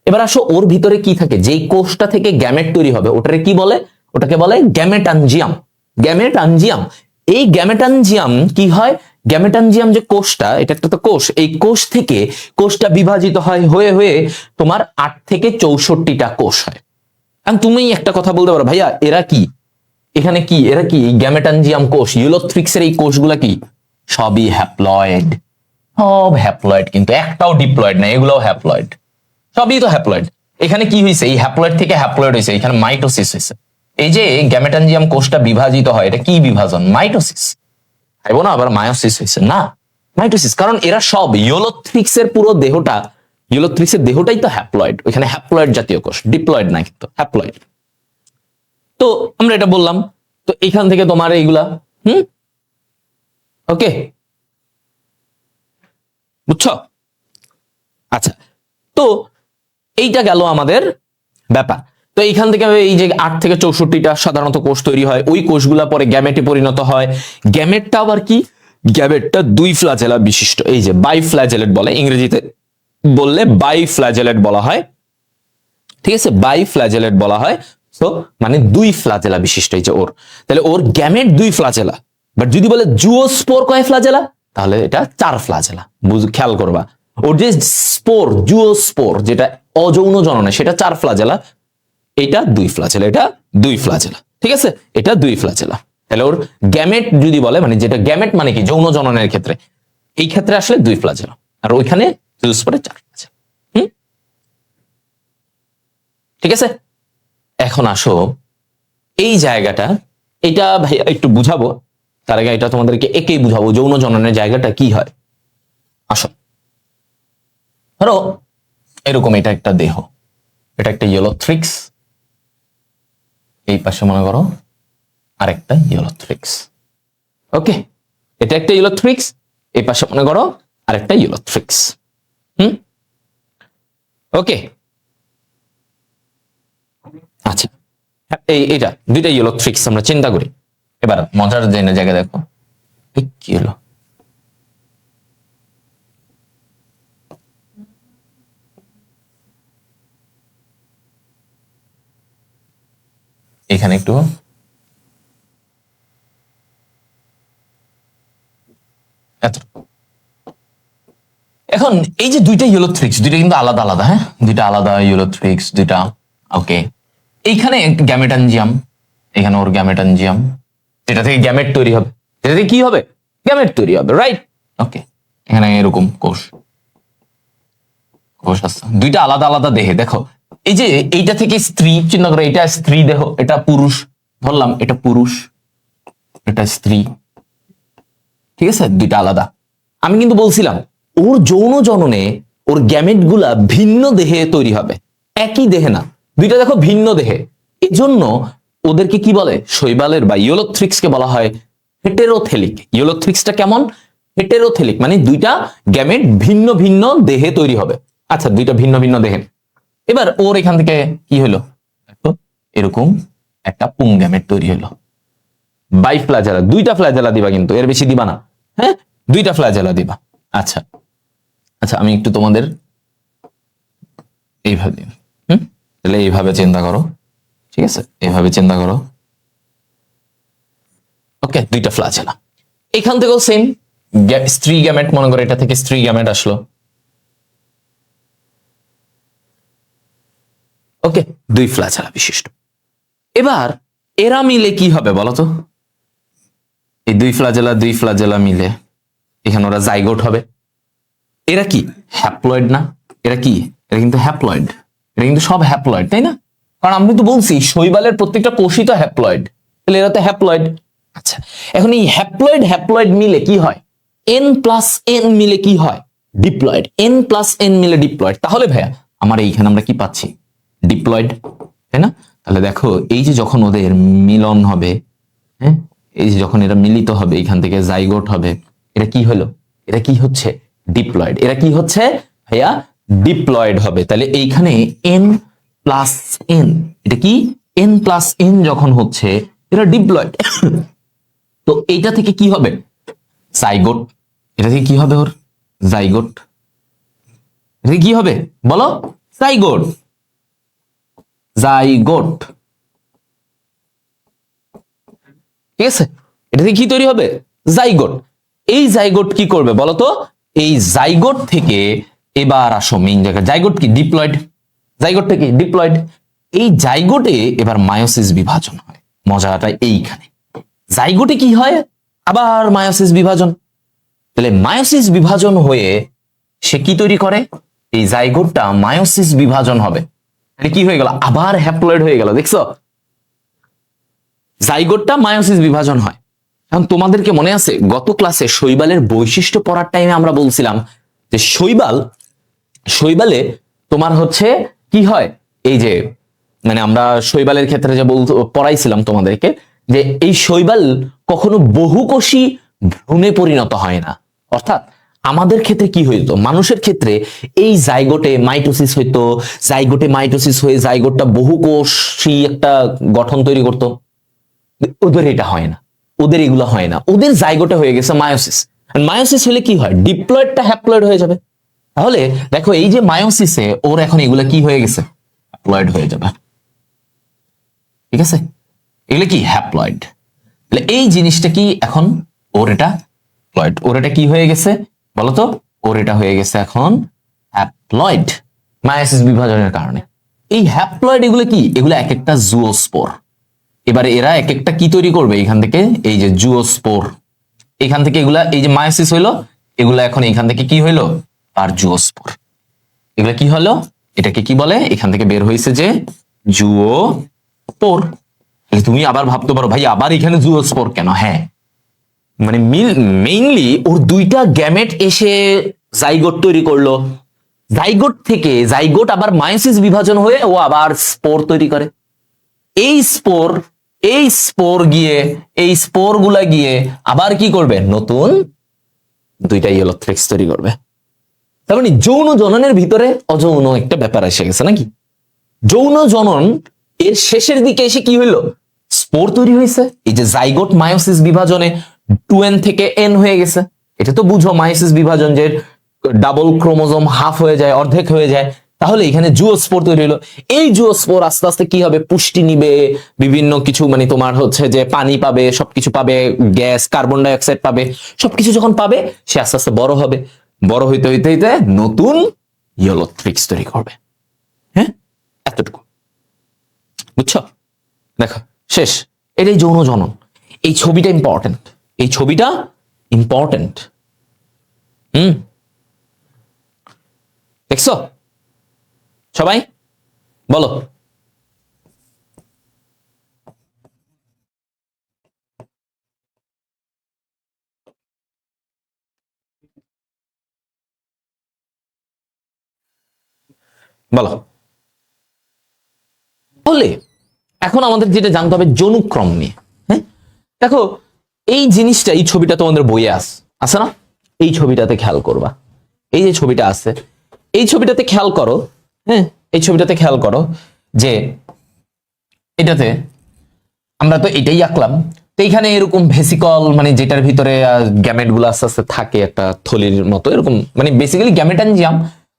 এবার আসো ওর ভিতরে কি থাকে? যেই কোষটা থেকে গ্যামেট তৈরি হবে ওটারে কি বলে? ওটাকে বলে গ্যামেটানজিয়াম, গ্যামেটানজিয়াম। এই গ্যামেটানজিয়াম কি হয়? গ্যামেটানজিয়াম যে কোষটা, এটা একটা তো কোষ, এই কোষ থেকে কোষটা বিভাজিত হয় হয়ে হয়ে তোমার 8 থেকে 64টা কোষ হয়। এখন তুমি একটা কথা বলতে পারো, ভাইয়া এরা কি? এখানে কি এরা কি? গ্যামেটানজিয়াম কোষ, ইউলোথ্রিক্সের এই কোষগুলা কি? সবই হ্যাপ্লয়েড, সব হ্যাপ্লয়েড, কিন্তু একটাও ডিপ্লয়েড না। এগুলোও হ্যাপ্লয়েড, সবই তো হ্যাপ্লয়েড। এখানে কি হয়েছে? এই হ্যাপ্লয়েড থেকে হ্যাপ্লয়েড হয়েছে, এখানে মাইটোসিস হয়েছে। এই যে গ্যামেটানজিয়াম কোষটা বিভাজিত হয়, এটা কি বিভাজন? মাইটোসিস। খাইবো না আবার মায়োসিস হয়েছে না, মাইটোসিস। কারণ এরা সব ইউলোথ্রিক্সের পুরো দেহটা, ইউলোথ্রিক্সের দেহটাই তো হ্যাপ্লয়েড। ওইখানে হ্যাপ্লয়েড জাতীয় কোষ, ডিপ্লয়েড না, কিন্তু হ্যাপ্লয়েড। তো আমরা এটা বললাম। তো এখান থেকে তোমার এইগুলা ওকে, বুঝছো? আচ্ছা, তো এইটা গেল আমাদের ব্যাপার। তো এইখান থেকে এই যে 8 থেকে 64টা সাধারণত কোষ তৈরি হয়, ওই কোষগুলা পরে গ্যামেটে পরিণত হয়। গ্যামেটটা আবার কি? গ্যামেটটা 2 ফ্ল্যাজেলা বিশিষ্ট। এই যে বাইফ্ল্যাজেলেট বলে, ইংরেজিতে বললে বাইফ্ল্যাজেলেট বলা হয়। ঠিক আছে, বাইফ্ল্যাজেলেট বলা হয়। তো মানে 2 ফ্ল্যাজেলা বিশিষ্ট এই যে ওর। তাহলে ওর গ্যামেট 2 ফ্ল্যাজেলা। বাট যদি বলে জুওস্পোর কয় ফ্ল্যাজেলা, তাহলে এটা 4 ফ্ল্যাজেলা। খেয়াল করবা, ওর যে স্পোর, জুওস্পোর যেটা অযৌন জননে, সেটা 4 ফ্ল্যাজেলা, এটা 2 ফ্ল্যাজেলা, এটা 2 ফ্ল্যাজেলা। ঠিক আছে, এটা 2 ফ্ল্যাজেলা। তাহলে ওর গ্যামেট যদি বলে, মানে যেটা গ্যামেট মানে কি? যৌন জননের ক্ষেত্রে, এই ক্ষেত্রে আসলে 2 ফ্ল্যাজেলা, আর ওইখানে জুওস্পোরে 4 ফ্ল্যাজেলা। ঠিক আছে, এখন আসো এই জায়গাটা, এটা ভাই একটু বুঝাবো। তার আগে এটা তোমাদেরকে একেই বুঝাবো, যৌন জননের জায়গাটা কি হয়। আসো, ধরো এরকম এটা একটা দেহ, এটা একটা ইউলোথ্রিক্স, এই পাশে মনে করো আরেকটা ইউলোথ্রিক্স। ওকে, এটা একটা ইউলোথ্রিক্স, এই পাশে মনে করো আরেকটা ইউলোথ্রিক্স। ওকে, আচ্ছা, এইটা 2টা ইউলোথ্রিক্স আমরা চিন্তা করি। এবার মজার জায়গা দেখো, কি হলো? এখানে একটু এখন এই যে 2টা ইউলোথ্রিক্স, 2টা কিন্তু আলাদা আলাদা, হ্যাঁ 2টা আলাদা ইউলোথ্রিক্স 2টা। ওকে, এইখানে গ্যামেটানজিয়াম, এখানে ওর গ্যামেটানজিয়াম, যেটা থেকে গ্যামেট তৈরি হবে। এটাতে কি হবে? গ্যামেট তৈরি হবে, রাইট? ওকে, এখানে এরকম কোষ কোষ আছে, দুইটা আলাদা আলাদা দেহে। দেখো এই যে এইটা থেকে স্ত্রী চিহ্ন করে, এটা স্ত্রী দেহ, এটা পুরুষ ধরলাম, এটা পুরুষ, এটা স্ত্রী, ঠিক আছে, দুইটা আলাদা। আমি কিন্তু বলছিলাম ওর যৌন জননে ওর গ্যামেট গুলা ভিন্ন দেহে তৈরি হবে, একই দেহে না, দুইটা দেখো ভিন্ন দেহে। এজন্য ওদেরকে কি বলে? শৈবালের বা ইওলোথ্রিক্সকে বলা হয় হেটেরোথেলিক। ইওলোথ্রিক্সটা কেমন? হেটেরোথেলিক, মানে দুইটা গ্যামেট ভিন্ন ভিন্ন দেহে তৈরি হবে। আচ্ছা, দুইটা ভিন্ন ভিন্ন দেহে। এবার ওর এখান থেকে কি হলো? এরকম একটা পুং গ্যামেট তৈরি হলো। বাইফ্ল্যাজেলা, দুইটা ফ্ল্যাজেলা দিবা, কিন্তু এর বেশি দিবা না, হ্যাঁ, দুইটা ফ্ল্যাজেলা দিবা। আচ্ছা আচ্ছা, আমি একটু তোমাদের এইভাবে দিন, তাহলে এইভাবে চিন্তা করো, ঠিক আছে, এইভাবে চিন্তা করো। ওকে, দুইটা ফ্ল্যাজেলা। এখান থেকেও সেম, স্ত্রী গ্যামেট, মনে করো এটা থেকে স্ত্রী গ্যামেট আসলো। ওকে, দুই ফ্ল্যাজেলা বিশিষ্ট। এবার এরা মিলে কি হবে বলতো? এই দুই ফ্ল্যাজেলা মিলে এখানে ওরা জাইগোট হবে। এরা কি হ্যাপ্লয়েড না? এরা কি? এরা কিন্তু হ্যাপ্লয়েড, এরা কিন্তু সব হ্যাপ্লয়েড, তাই না? কারণ আমি তো বলছি শৈবালের প্রত্যেকটা কোষই তো হ্যাপ্লয়েড, তাহলে এরা তো হ্যাপ্লয়েড। আচ্ছা, এখন এই হ্যাপ্লয়েড হ্যাপ্লয়েড মিলে কি হয়? এন প্লাস এন মিলে কি হয়? ডিপ্লয়েড। এন প্লাস এন মিলে ডিপ্লয়েড। তাহলে ভাইয়া আমার এইখানে আমরা কি পাচ্ছি? ডিপ্লয়েড, তাই না? তাহলে দেখো এই যে যখন ওদের মিলন হবে, হ্যাঁ, এই যে যখন এরা মিলিত হবে, এখান থেকে জাইগোট হবে, এটা কি হলো? এটা কি হচ্ছে? ডিপ্লয়েড। এরা কি হচ্ছে ভাইয়া? ডিপ্লয়েড হবে। তাহলে এইখানে এন প্লাস এন, এটা কি? এন প্লাস এন যখন হচ্ছে, এটা ডিপ্লয়েড। তো এইটা থেকে কি হবে? জাইগোট। এটা থেকে কি হবে ওর? জাইগোট। এটা কি হবে বলো? জাইগোট। জাইগোট, ঠিক আছে? এটা থেকে কি তৈরি হবে? জাইগোট। এই জাইগোট কি করবে বলতো? এই জাইগোট থেকে এবার আসো মেইন জায়গা। জাইগোট কি? ডিপ্লয়েড। জাইগোট থেকে ডিপ্লয়েড। এই জাইগোটে এবার মায়োসিস বিভাজন হয়। মজাটা এইখানে, জাইগোটে কি হয়? আবার মায়োসিস বিভাজন। তাহলে মায়োসিস বিভাজন হয়ে সে কি তৈরি করে? এই জাইগোটটা মায়োসিস বিভাজন হবে। এটা কি হয়ে গেল? আবার হ্যাপ্লয়েড হয়ে গেল, দেখছো? জাইগোটটা মায়োসিস বিভাজন হয়। এখন তোমাদেরকে মনে আছে গত ক্লাসে শৈবালের বৈশিষ্ট্য পড়ার টাইমে আমরা বলছিলাম যে শৈবালে তোমার হচ্ছে কি হয়? এই যে মানে আমরা শৈবালের ক্ষেত্রে যে পড়াইছিলাম তোমাদেরকে, যে এই শৈবাল কখনো বহুকোষী ভ্রূণে পরিণত হয় না। অর্থাৎ আমাদের ক্ষেত্রে কি হইতো? মানুষের ক্ষেত্রে এই জাইগোটে মাইটোসিস হইতো, জাইগোটে মাইটোসিস হয়ে জাইগোটটা বহুকোষী একটা গঠন তৈরি করতো। ওদের এটা হয় না, ওদের এগুলো হয় না, ওদের জাইগোটে হয়ে গেছে মায়োসিস। মায়োসিস হলে কি হয়? ডিপ্লয়েডটা হ্যাপ্লয়েড হয়ে যাবে। তাহলে দেখো এই যে মায়োসিসে ওর এখন এগুলা কি হয়ে গেছে? হ্যাপ্লয়েড হয়ে যাবে, ঠিক আছে? এগুলো কি? হ্যাপ্লয়েড। তাহলে এই জিনিসটা কি এখন? ওর এটা হ্যাপ্লয়েড। ওর এটা কি হয়ে গেছে বলতো? ওর এটা হয়ে গেছে এখন হ্যাপ্লয়েড, মায়োসিস বিভাজনের কারণে। এই হ্যাপ্লয়েড এগুলো কি? এগুলো এক একটা জুওস্পোর। এবারে এরা এক একটা কি তৈরি করবে এখান থেকে? এই যে জুওস্পোর। এখান থেকে এগুলা, এই যে মায়োসিস হইলো, এগুলা এখন এখান থেকে কি হইলো? আর জুওস্পোর। এগুলা কি হলো? এটাকে কি বলে? এখান থেকে বের হয়েছে যে জুওস্পোর। তুমি আবার ভাবতে পারো ভাই আবার এখানে জুওস্পোর কেন? হ্যাঁ, মানে মেইনলি ওর দুইটা গ্যামেট এসে জাইগোট তৈরি করলো, জাইগোট থেকে জাইগোট আবার মায়োসিস বিভাজন হয়ে ও আবার স্পোর তৈরি করে। এই স্পোর গিয়ে, এই স্পোর গুলা গিয়ে আবার কি করবে? নতুন দুইটা ইওলোথ্রিক্স তৈরি করবে। তার মানে যৌন জননের ভিতরে অযৌন একটা ব্যাপার এসে গেছে নাকি? যৌন জনন এর শেষের দিকে এসে কি হইলো? স্পোর তৈরি হয়েছে। এই যে জাইগোট মায়োসিস বিভাজনে 2n থেকে n হয়ে গেছে। এটা তো বুঝো মায়োসিস বিভাজন যে ডাবল ক্রোমোজোম হাফ হয়ে যায়, অর্ধেক হয়ে যায়। তাহলে এখানে জুওস্পোর তৈরি হলো। এই জুওস্পোর আস্তে আস্তে কি হবে? পুষ্টি নিবে, বিভিন্ন কিছু মানে তোমার হচ্ছে যে পানি পাবে, সবকিছু পাবে, গ্যাস কার্বন ডাই অক্সাইড পাবে, সবকিছু যখন পাবে সে আস্তে আস্তে বড় হবে। বড় হইতে হইতে হইতে নতুন ইওলোথ্রিক্স তৈরি করবে। হ্যাঁ, এতটুকু বুঝছো? দেখো শেষ। এটাই যৌন জনন। এই ছবিটা ইম্পর্টেন্ট, এই ছবিটা ইম্পর্টেন্ট। দেখছো সবাই বলো। বলো। তাহলে এখন আমাদের যেটা জানতে হবে যৌনক্রম নিয়ে। হ্যাঁ দেখো এই জিনিসটা, এই ছবিটা তোমাদের বইয়ে আছে না? এই ছবিটাতে খেয়াল করবা, এই যে ছবিটা আছে, এই ছবিটাতে খেয়াল করো। হ্যাঁ এই ছবিটাতে খেয়াল করো যে এটাতে আমরা তো এটাই আঁকলাম। তো এইখানে এরকম ভেসিকল, মানে যেটার ভিতরে গ্যামেট গুলো আস্তে আস্তে থাকে একটা থলির মতো, এরকম মানে বেসিক্যালি গ্যামেটানজিয়াম।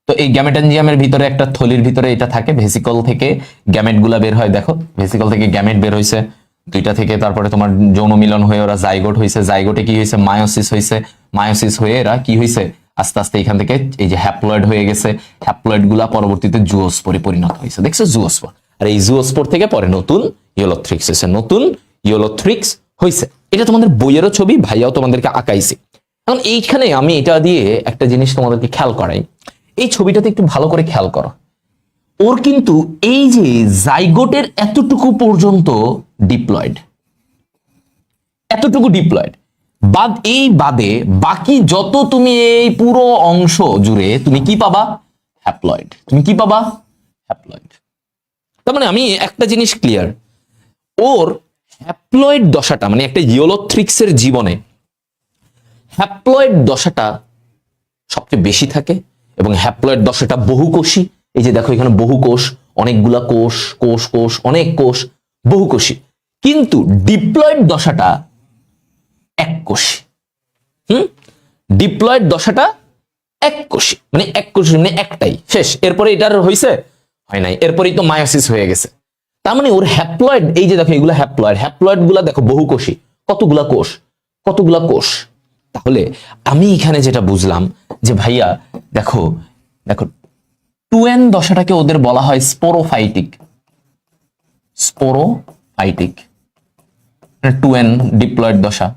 তো এই গ্যামেটানজিয়ামের ভিতরে একটা থলির ভিতরে এটা থাকে, ভেসিকল থেকে গ্যামেট গুলা বের হয়। দেখো ভেসিকল থেকে গ্যামেট বের হয়েছে দুইটা থেকে, তারপরে তোমার যৌন মিলন হয়ে ওরা জাইগোট হয়েছে, জাইগোটে কি হয়েছে মায়োসিস হয়েছে, মায়োসিস হয়ে এরা কি হয়েছে আস্তে আস্তে এখান থেকে এই যে হ্যাপ্লয়েড হয়ে গেছে, হ্যাপ্লয়েড গুলা পরবর্তীতে জুওস্পোরে পরিণত হয়েছে। দেখছো জুওস্পোর, আর এই জুওস্পোর থেকে পরে নতুন ইয়োলোথ্রিক্স হয়েছে, নতুন ইয়োলোথ্রিক্স হয়েছে। এটা তোমাদের বইয়েরও ছবি, ভাইয়াও তোমাদেরকে আঁকাইছে। এখন এইখানে আমি এটা দিয়ে একটা জিনিস তোমাদেরকে খেয়াল করাই, এই ছবিটাতে একটু ভালো করে খেয়াল করো। ওর কিন্তু এই যে জাইগোটের এতটুকু পর্যন্ত ডিপ্লয়েড, এতটুকু ডিপ্লয়েড বাদ, এই বাদে বাকি যত তুমি এই পুরো অংশ জুড়ে তুমি কি পাবা? হ্যাপ্লয়েড। তুমি কি পাবা? হ্যাপ্লয়েড। তার মানে আমি একটা জিনিস ক্লিয়ার, ওর হ্যাপ্লয়েড দশাটা মানে একটা ইয়োলোথ্রিক্সের জীবনে হ্যাপ্লয়েড দশাটা সবচেয়ে বেশি থাকে, এবং হ্যাপ্লয়েড দশাটা বহুকোষী। এই যে দেখো এখানে বহুকোষ, অনেকগুলা কোষ, কোষ কোষ অনেক কোষ, বহুকোষী। কিন্তু ডিপ্লয়েড দশাটা এককোষী। ডিপ্লয়েড দশাটা এককোষী, মানে এককোষী মানে একটাই, শেষ। এরপরে এটার হইছে? হয় নাই। এরপরেই তো মায়োসিস হয়ে গেছে। তার মানে ওর হ্যাপ্লয়েড, এই যে দেখো এগুলা হ্যাপ্লয়েড, হ্যাপ্লয়েড গুলা দেখো বহুকোষী, কতগুলা কোষ, কতগুলা কোষ। তাহলে আমি এখানে যেটা বুঝলাম যে ভাইয়া দেখো দেখো 2n দশাটাকে ওদের বলা হয় স্পোরোফাইটিক, স্পোরোফাইটিক 2n ডিপ্লয়েড দশা,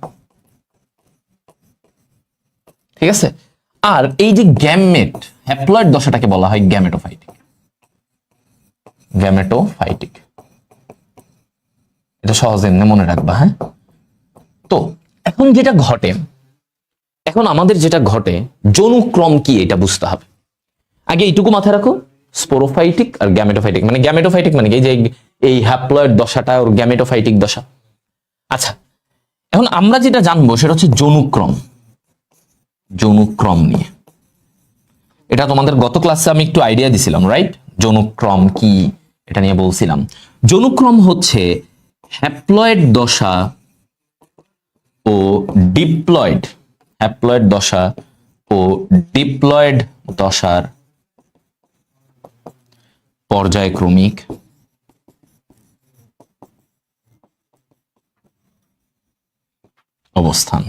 ঠিক আছে। আর এই যে গ্যামেট হ্যাপ্লয়েড দশাটাকে বলা হয় গ্যামেটোফাইটিক, গ্যামেটোফাইটিক। এটা সহজে এমনি মনে রাখবা। হ্যাঁ তো এখন যেটা ঘটে, এখন আমাদের যেটা ঘটে যৌনক্রম কি এটা বুঝতে হবে। আগে এইটুকু মাথায় রাখো, স্পোরোফাইটিক আর গ্যামেটোফাইটিক। মানে গ্যামেটোফাইটিক মানে কি, যে এই হ্যাপ্লয়েড দশাটা ওর গ্যামেটোফাইটিক দশা। আচ্ছা এখন আমরা যেটা জানবো সেটা হচ্ছে যৌনক্রম। যৌনক্রম নিয়ে এটা তোমাদের গত ক্লাসে আমি একটু আইডিয়া দিছিলাম, রাইট? যৌনক্রম কি এটা নিয়ে বলছিলাম। যৌনক্রম হচ্ছে হ্যাপ্লয়েড দশা ও ডিপ্লয়েড, হ্যাপ্লয়েড দশা ও ডিপ্লয়েড দশার পর্যায়ক্রমিক অবস্থান।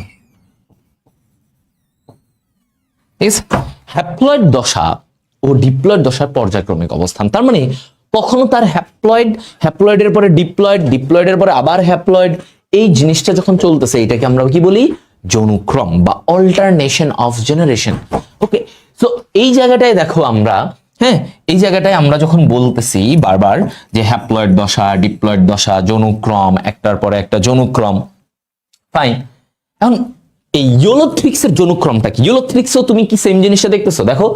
হ্যাপ্লয়েড দশা ও ডিপ্লয়েড দশার পর্যায়ক্রমিক অবস্থান। তার মানে কখনো তার হ্যাপ্লয়েড, হ্যাপ্লয়েডের পরে ডিপ্লয়েড, ডিপ্লয়েডের পরে আবার হ্যাপ্লয়েড, এই জিনিসটা যখন চলতেছে এটাকে আমরা কি বলি? যৌনক্রম বা alternation of generation. Okay, so এই জায়গাটায় দেখো আমরা, হ্যাঁ এই জায়গাটায় আমরা যখন বলতেছি বারবার যে হ্যাপ্লয়েড দশা, ডিপ্লয়েড দশা, যৌনক্রম, একটার পরে একটা যৌনক্রম, ফাইন। এখন এই ইয়োলোথ্রিক্সের যৌনক্রমটা কি? ইয়োলোথ্রিক্সও তুমি কি সেম জিনিসটা দেখতেছো? দেখো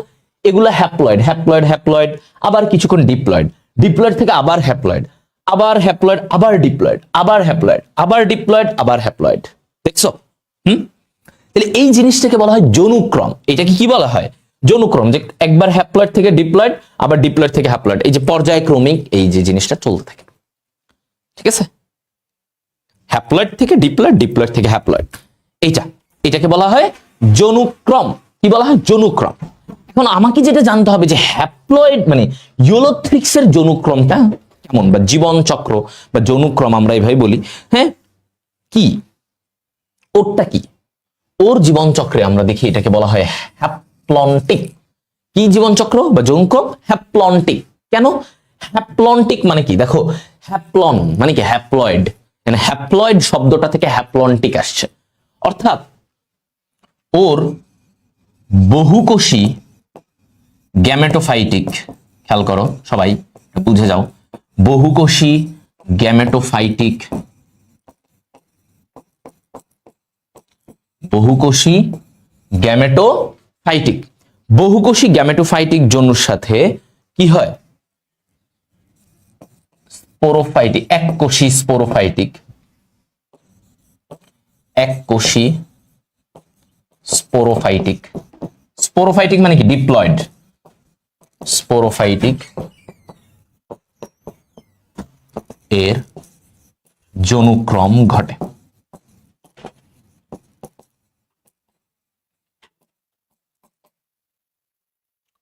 এগুলা হ্যাপ্লয়েড, হ্যাপ্লয়েড, হ্যাপ্লয়েড, আবার কিছুক্ষণ ডিপ্লয়েড, ডিপ্লয়েড থেকে আবার হ্যাপ্লয়েড, আবার হ্যাপ্লয়েড, আবার ডিপ্লয়েড, আবার হ্যাপ্লয়েড, আবার ডিপ্লয়েড, আবার হ্যাপ্লয়েড। দেখছো? তাহলে এই জিনিসটাকে বলা হয় যৌনক্রম। এটাকে কি বলা হয়? যৌনক্রম। যে একবার হ্যাপ্লয়েড থেকে ডিপ্লয়েড, আবার ডিপ্লয়েড থেকে হ্যাপ্লয়েড, এই যে পর্যায়ক্রমিক এই যে জিনিসটা চলতে থাকে, ঠিক আছে? হ্যাপ্লয়েড থেকে ডিপ্লয়েড, ডিপ্লয়েড থেকে হ্যাপ্লয়েড, এটাকে বলা হয় যৌনক্রম। কি বলা হয়? যৌনক্রম। এখন আমাকে যেটা জানতে হবে যে হ্যাপ্লয়েড মানে ইয়োলোথ্রিক্সের যৌনক্রমটা কেমন, বা জীবন চক্র বা যৌনক্রম আমরা এইভাবে বলি। হ্যাঁ কি ওরটা কি? ওর জীবন চক্রে আমরা দেখি এটাকে বলা হয় হ্যাপ্লন্টিক। কি জীবন চক্র বা যৌনক্রম? হ্যাপ্লন্টিক। কেন হ্যাপ্লন্টিক মানে কি? দেখো হ্যাপ্লন মানে কি? হ্যাপ্লয়েড, মানে হ্যাপ্লয়েড শব্দটা থেকে হ্যাপ্লন্টিক আসছে। অর্থাৎ ওর বহুকোষী গ্যামেটোফাইটিক, খেয়াল করো সবাই বুঝে যাও, বহুকোষী গ্যামেটোফাইটিক, বহুকোষী গ্যামেটোফাইটিক, বহুকোষী গ্যামেটোফাইটিক যৌনুর সাথে কি হয়? স্পোরোফাইটিক, এককোষী স্পোরোফাইটিক, এককোষী স্পোরোফাইটিক। স্পোরোফাইটিক মানে কি? ডিপ্লয়েড। স্পোরোফাইটিক এর যৌনুক্রম ঘটে।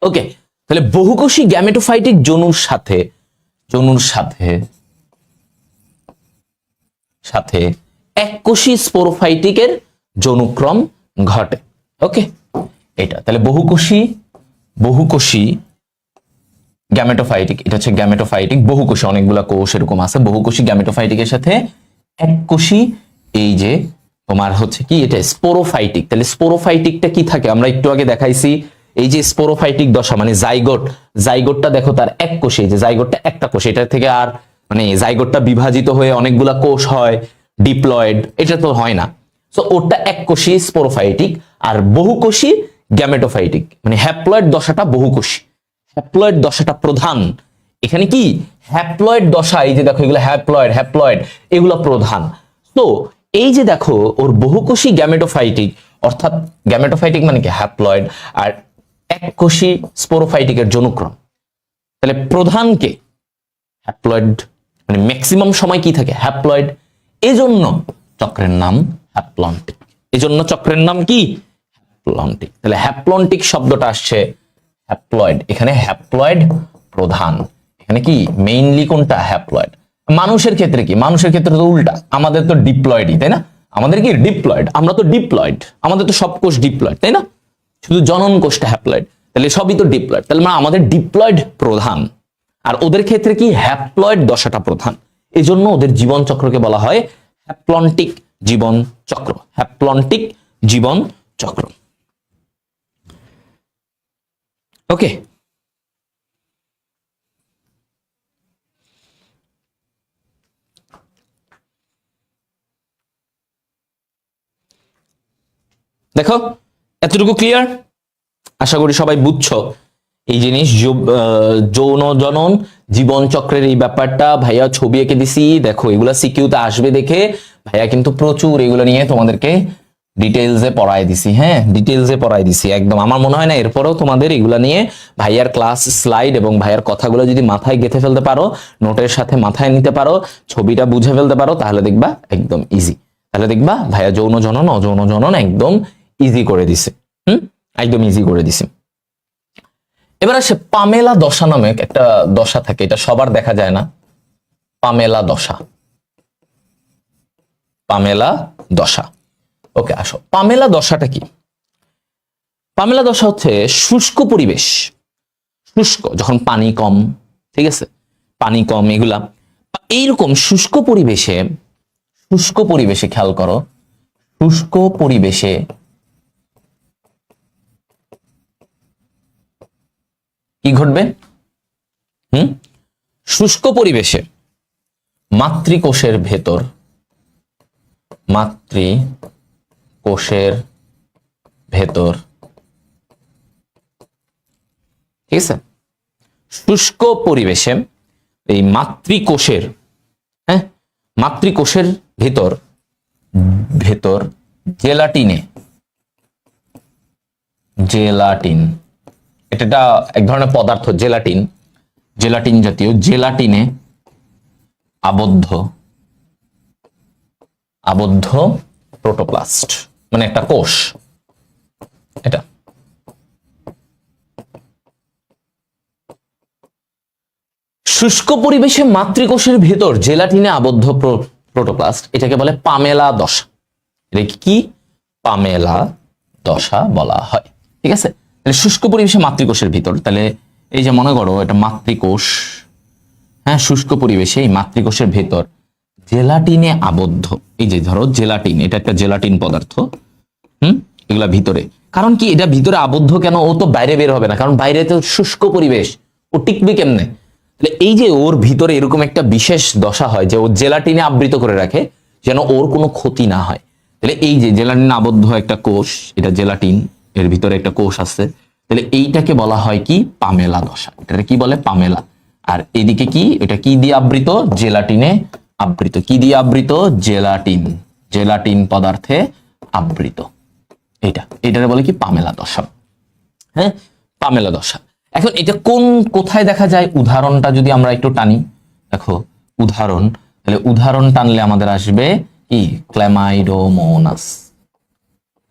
ওকে, তাহলে বহুকোষী গ্যামেটোফাইটিক যৌনুর সাথে সাথে এককোষী স্পোরোফাইটিকের যৌনুক্রম ঘটে। ওকে, এটা তাহলে বহুকোষী গ্যামেটোফাইটিক, এটা হচ্ছে গ্যামেটোফাইটিক, বহুকোষী, অনেকগুলা কোষ এরকম আছে। বহুকোষী গ্যামেটোফাইটিকের সাথে এককোষী এই যে তোমার হচ্ছে কি, এটা স্পোরোফাইটিক। তাহলে স্পোরোফাইটিকটা কি থাকে? আমরা একটু আগে দেখাইছি, এই যে স্পোরোফাইটিক দশা মানে জাইগোটটা দেখো তার এক কোষে, যে জাইগোটটা একটা কোষ, এটা থেকে আর মানে জাইগোটটা বিভাজিত হয়ে অনেকগুলা কোষ হয়, ডিপ্লয়েড, এটা তো হয় না। সো ওটা এককোষী স্পোরোফাইটিক, আর বহুকোষী গ্যামেটোফাইটিক মানে হ্যাপ্লয়েড দশাটা বহুকোষী, হ্যাপ্লয়েড দশাটা প্রধান। এখানে কি হ্যাপ্লয়েড দশা, এই যে দেখো এগুলো হ্যাপ্লয়েড এগুলো প্রধান। তো এই যে দেখো ওর বহুকোষী গ্যামেটোফাইটিক, অর্থাৎ গ্যামেটোফাইটিক মানে কি হ্যাপ্লয়েড, আর এককোষী স্পোরোফাইটিকের যৌনুক্রম। তাহলে প্রধান কে? হ্যাপ্লয়েড, মানে ম্যাক্সিমাম সময় কি থাকে? হ্যাপ্লয়েড। এজন্য চক্রের নাম হ্যাপ্লন্টিক। এজন্য চক্রের নাম কি? হ্যাপ্লন্টিক। তাহলে হ্যাপ্লন্টিক শব্দটা আসছে হ্যাপ্লয়েড, এখানে হ্যাপ্লয়েড প্রধান। এখানে কি মেইনলি কোনটা? হ্যাপ্লয়েড। মানুষের ক্ষেত্রে কি? মানুষের ক্ষেত্রে তো উল্টা, আমাদের তো ডিপ্লয়েডই, তাই না? আমাদের কি ডিপ্লয়েড, আমরা তো ডিপ্লয়েড, আমাদের তো সব কোষ ডিপ্লয়েড, তাই না? শুধু জনন কোষটা হ্যাপ্লয়েড, তাহলে সবই তো ডিপ্লয়েড। তাহলে আমাদের ডিপ্লয়েড প্রধান, আর ওদের ক্ষেত্রে কি হ্যাপ্লয়েড দশাটা প্রধান। এজন্য ওদের জীবন চক্রকে বলা হয় হ্যাপ্লন্টিক জীবন চক্র। হ্যাপ্লন্টিক জীবন চক্র। ওকে, দেখো এতটুকু ক্লিয়ার? আশা করি সবাই বুঝছো এই জিনিস। যৌন জনন জীবন চক্রের এই ব্যাপারটা ভাইয়া ছবি এঁকে দিছি, দেখো এগুলা সিকিউতে আসবে দেখে ভাইয়া কিন্তু প্রচুর এগুলো নিয়ে তোমাদেরকে ডিটেইলসে পড়াই দিছি। হ্যাঁ, ডিটেইলসে পড়াই দিছি একদম। আমার মনে হয় না এরপরেও তোমাদের এগুলা নিয়ে ভাইয়ার ক্লাস স্লাইড এবং ভাইয়ার কথাগুলো যদি মাথায় গেঁথে ফেলতে পারো, নোটের সাথে মাথায় নিতে পারো, ছবিটা বুঝে ফেলতে পারো, তাহলে দেখবা একদম ইজি। তাহলে দেখবা ভাইয়া যৌন জনন অযৌন জনন একদম ইজি করে দিছে। একদম ইজি করে দিছে। এবার আসে পামেলা দশা নামে একটা দশা থাকে, এটা সবার দেখা যায় না। পামেলা দশা, পামেলা দশা। ওকে, আসো পামেলা দশাটা কি? পামেলা দশা হচ্ছে শুষ্ক পরিবেশ, শুষ্ক যখন পানি কম, ঠিক আছে, পানি কম এগুলা, এইরকম শুষ্ক পরিবেশে খেয়াল করো, শুষ্ক পরিবেশে কি ঘটবে? শুষ্ক পরিবেশে মাতৃকোষের ভেতর, ঠিক আছে, শুষ্ক পরিবেশে এই মাতৃকোষের ভেতর জেলাটিন, এটা এক ধরনের পদার্থ, জেলাটিন জাতীয়, জেলাটিনে আবদ্ধ প্রোটোপ্লাস্ট মানে একটা কোষ। এটা শুষ্ক পরিবেশে মাতৃকোষের ভেতর জেলাটিনে আবদ্ধ প্রোটোপ্লাস্ট, এটাকে বলে পামেলা দশা। এটাকে কি? পামেলা দশা বলা হয়। ঠিক আছে, তাহলে শুষ্ক পরিবেশে মাতৃকোষের ভিতর, তাহলে এই যে মনে করো এটা মাতৃকোষ, হ্যাঁ, শুষ্ক পরিবেশে এই মাতৃকোষের ভেতর জেলাটিনে আবদ্ধ। এই যে ধরো জেলাটিন, এটা একটা জেলাটিন পদার্থ, এগুলা ভিতরে। কারণ কি এটা ভিতরে আবদ্ধ কেন? ও তো বাইরে বের হবে না, কারণ বাইরে তো শুষ্ক পরিবেশ, ও টিকবে কেমনে? তাহলে এই যে ওর ভিতরে এরকম একটা বিশেষ দশা হয় যে ও জেলাটিনে আবৃত করে রাখে যেন ওর কোনো ক্ষতি না হয়। তাহলে এই যে জেলাটিন আবদ্ধ একটা কোষ, এটা জেলাটিন, এর ভিতরে একটা কোষ আছে, তাহলে এইটাকে বলা হয় কি? পামেলা দশা। এটা কি বলে? পামেলা। আর এদিকে কি? এটা কি দিয়ে আবৃত? জেলাটিনে আবৃত। কি দিয়ে আবৃত? জেলাটিন। জেলাটিন পদার্থে আবৃত। এটারে বলে কি? পামেলা দশা। হ্যাঁ, পামেলা দশা। এখন এটা কোথায় দেখা যায়? উদাহরণটা যদি আমরা একটু টানি, দেখো উদাহরণ, তাহলে উদাহরণ টানলে আমাদের আসবে কি? ক্ল্যামাইডোমোনাস।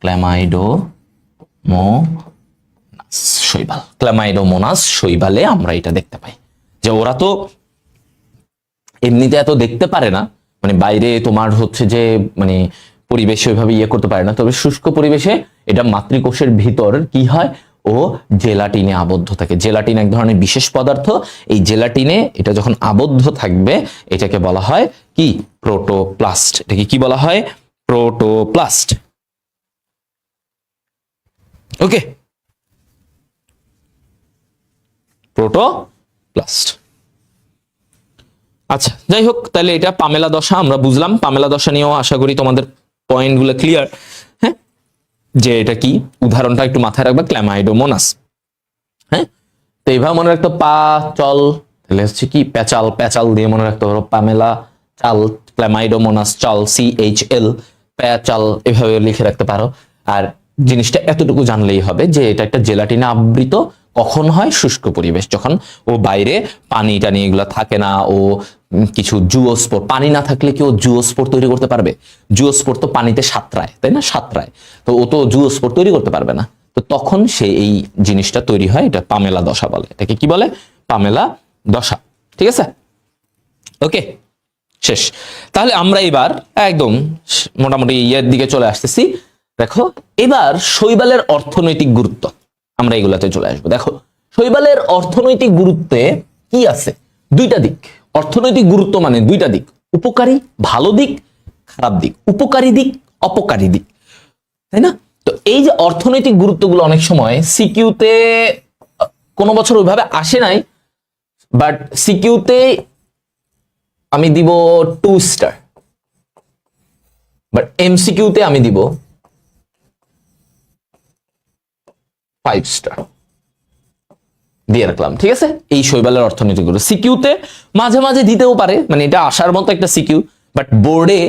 ক্ল্যামাইডোমোনাস শৈবাল। ক্ল্যামাইডোমোনাস শৈবালে আমরা এটা দেখতে পাই যে ওরা তো এমনিতে এত দেখতে পারে না, মানে বাইরে তোমার হচ্ছে যে মানে পরিবেশে ওইভাবে ইয়ে করতে পারে না, তবে শুষ্ক পরিবেশে এটা মাতৃকোষের ভিতর কি হয়? ও জেলাটিনে আবদ্ধ থাকে। জেলাটিন এক ধরনের বিশেষ পদার্থ। এই জেলাটিনে এটা যখন আবদ্ধ থাকবে এটাকে বলা হয় কি? প্রোটোপ্লাস্ট। এটাকে কি বলা হয়? প্রোটোপ্লাস্ট। ওকে, প্রোটোপ্লাস্ট। আচ্ছা, যাই হোক, তাহলে এটা পামেলা দশা আমরা বুঝলাম। পামেলা দশা নিয়েও আশা করি তোমাদের পয়েন্টগুলো ক্লিয়ার। হ্যাঁ, যে এটা কি? উদাহরণটা একটু মাথায় রাখবা, ক্ল্যামাইডোমোনাস। হ্যাঁ, তো এইভাবে মনে রাখতো পা চল, তাহলে হচ্ছে কি? প্যাচাল। প্যাচাল দিয়ে মনে রাখতে পারো পামেলা চাল, ক্ল্যামাইডোমোনাস চাল, CHL, প্যাচাল, এভাবে লিখে রাখতে পারো। আর জিনিসটা এতটুকু জানলেই হবে যে এটা একটা জেলাটিনে আবৃত। কখন হয়? শুষ্ক পরিবেশ, যখন ও বাইরে পানি টানি এগুলো থাকে না, ও কিছু জুওস্পোর, পানি না থাকলে কি ও জুওস্পোর তৈরি করতে পারবে? জুওস্পোর তো পানিতে সাঁতরায়, তাই না? সাঁতরায়, তো ও তো জুওস্পোর তৈরি করতে পারবে না। তো তখন সে এই জিনিসটা তৈরি হয়, এটা পামেলা দশা বলে। এটাকে কি বলে? পামেলা দশা। ঠিক আছে, ওকে, শেষ। তাহলে আমরা এবার একদম মোটামুটি ইয়ের দিকে চলে আসতেছি। দেখো এবার শৈবালের অর্থনৈতিক গুরুত্ব, আমরা এগুলাতে চলে আসবো। দেখো শৈবালের অর্থনৈতিক গুরুত্বে কি আছে? দুইটা দিক। অর্থনৈতিক গুরুত্ব মানে দুইটা দিক, উপকারী ভালো দিক, খারাপ দিক, উপকারী দিক, অপকারী দিক, তাই না? তো এই যে অর্থনৈতিক গুরুত্বগুলো অনেক সময় সিকিউতে কোনো বছর ওইভাবে আসে নাই, বাট সিকিউতে আমি দিব 2 স্টার, বাট MCQতে আমি দিব 5 স্টার দিয়ে রাখলাম। ঠিক আছে, এই শৈবালের অর্থনৈতিক গুরুত্ব সিকিউতে মাঝে মাঝে দিতেও পারে, মানে এটা আসার মতো একটা সিকিউ, বাট বোর্ডে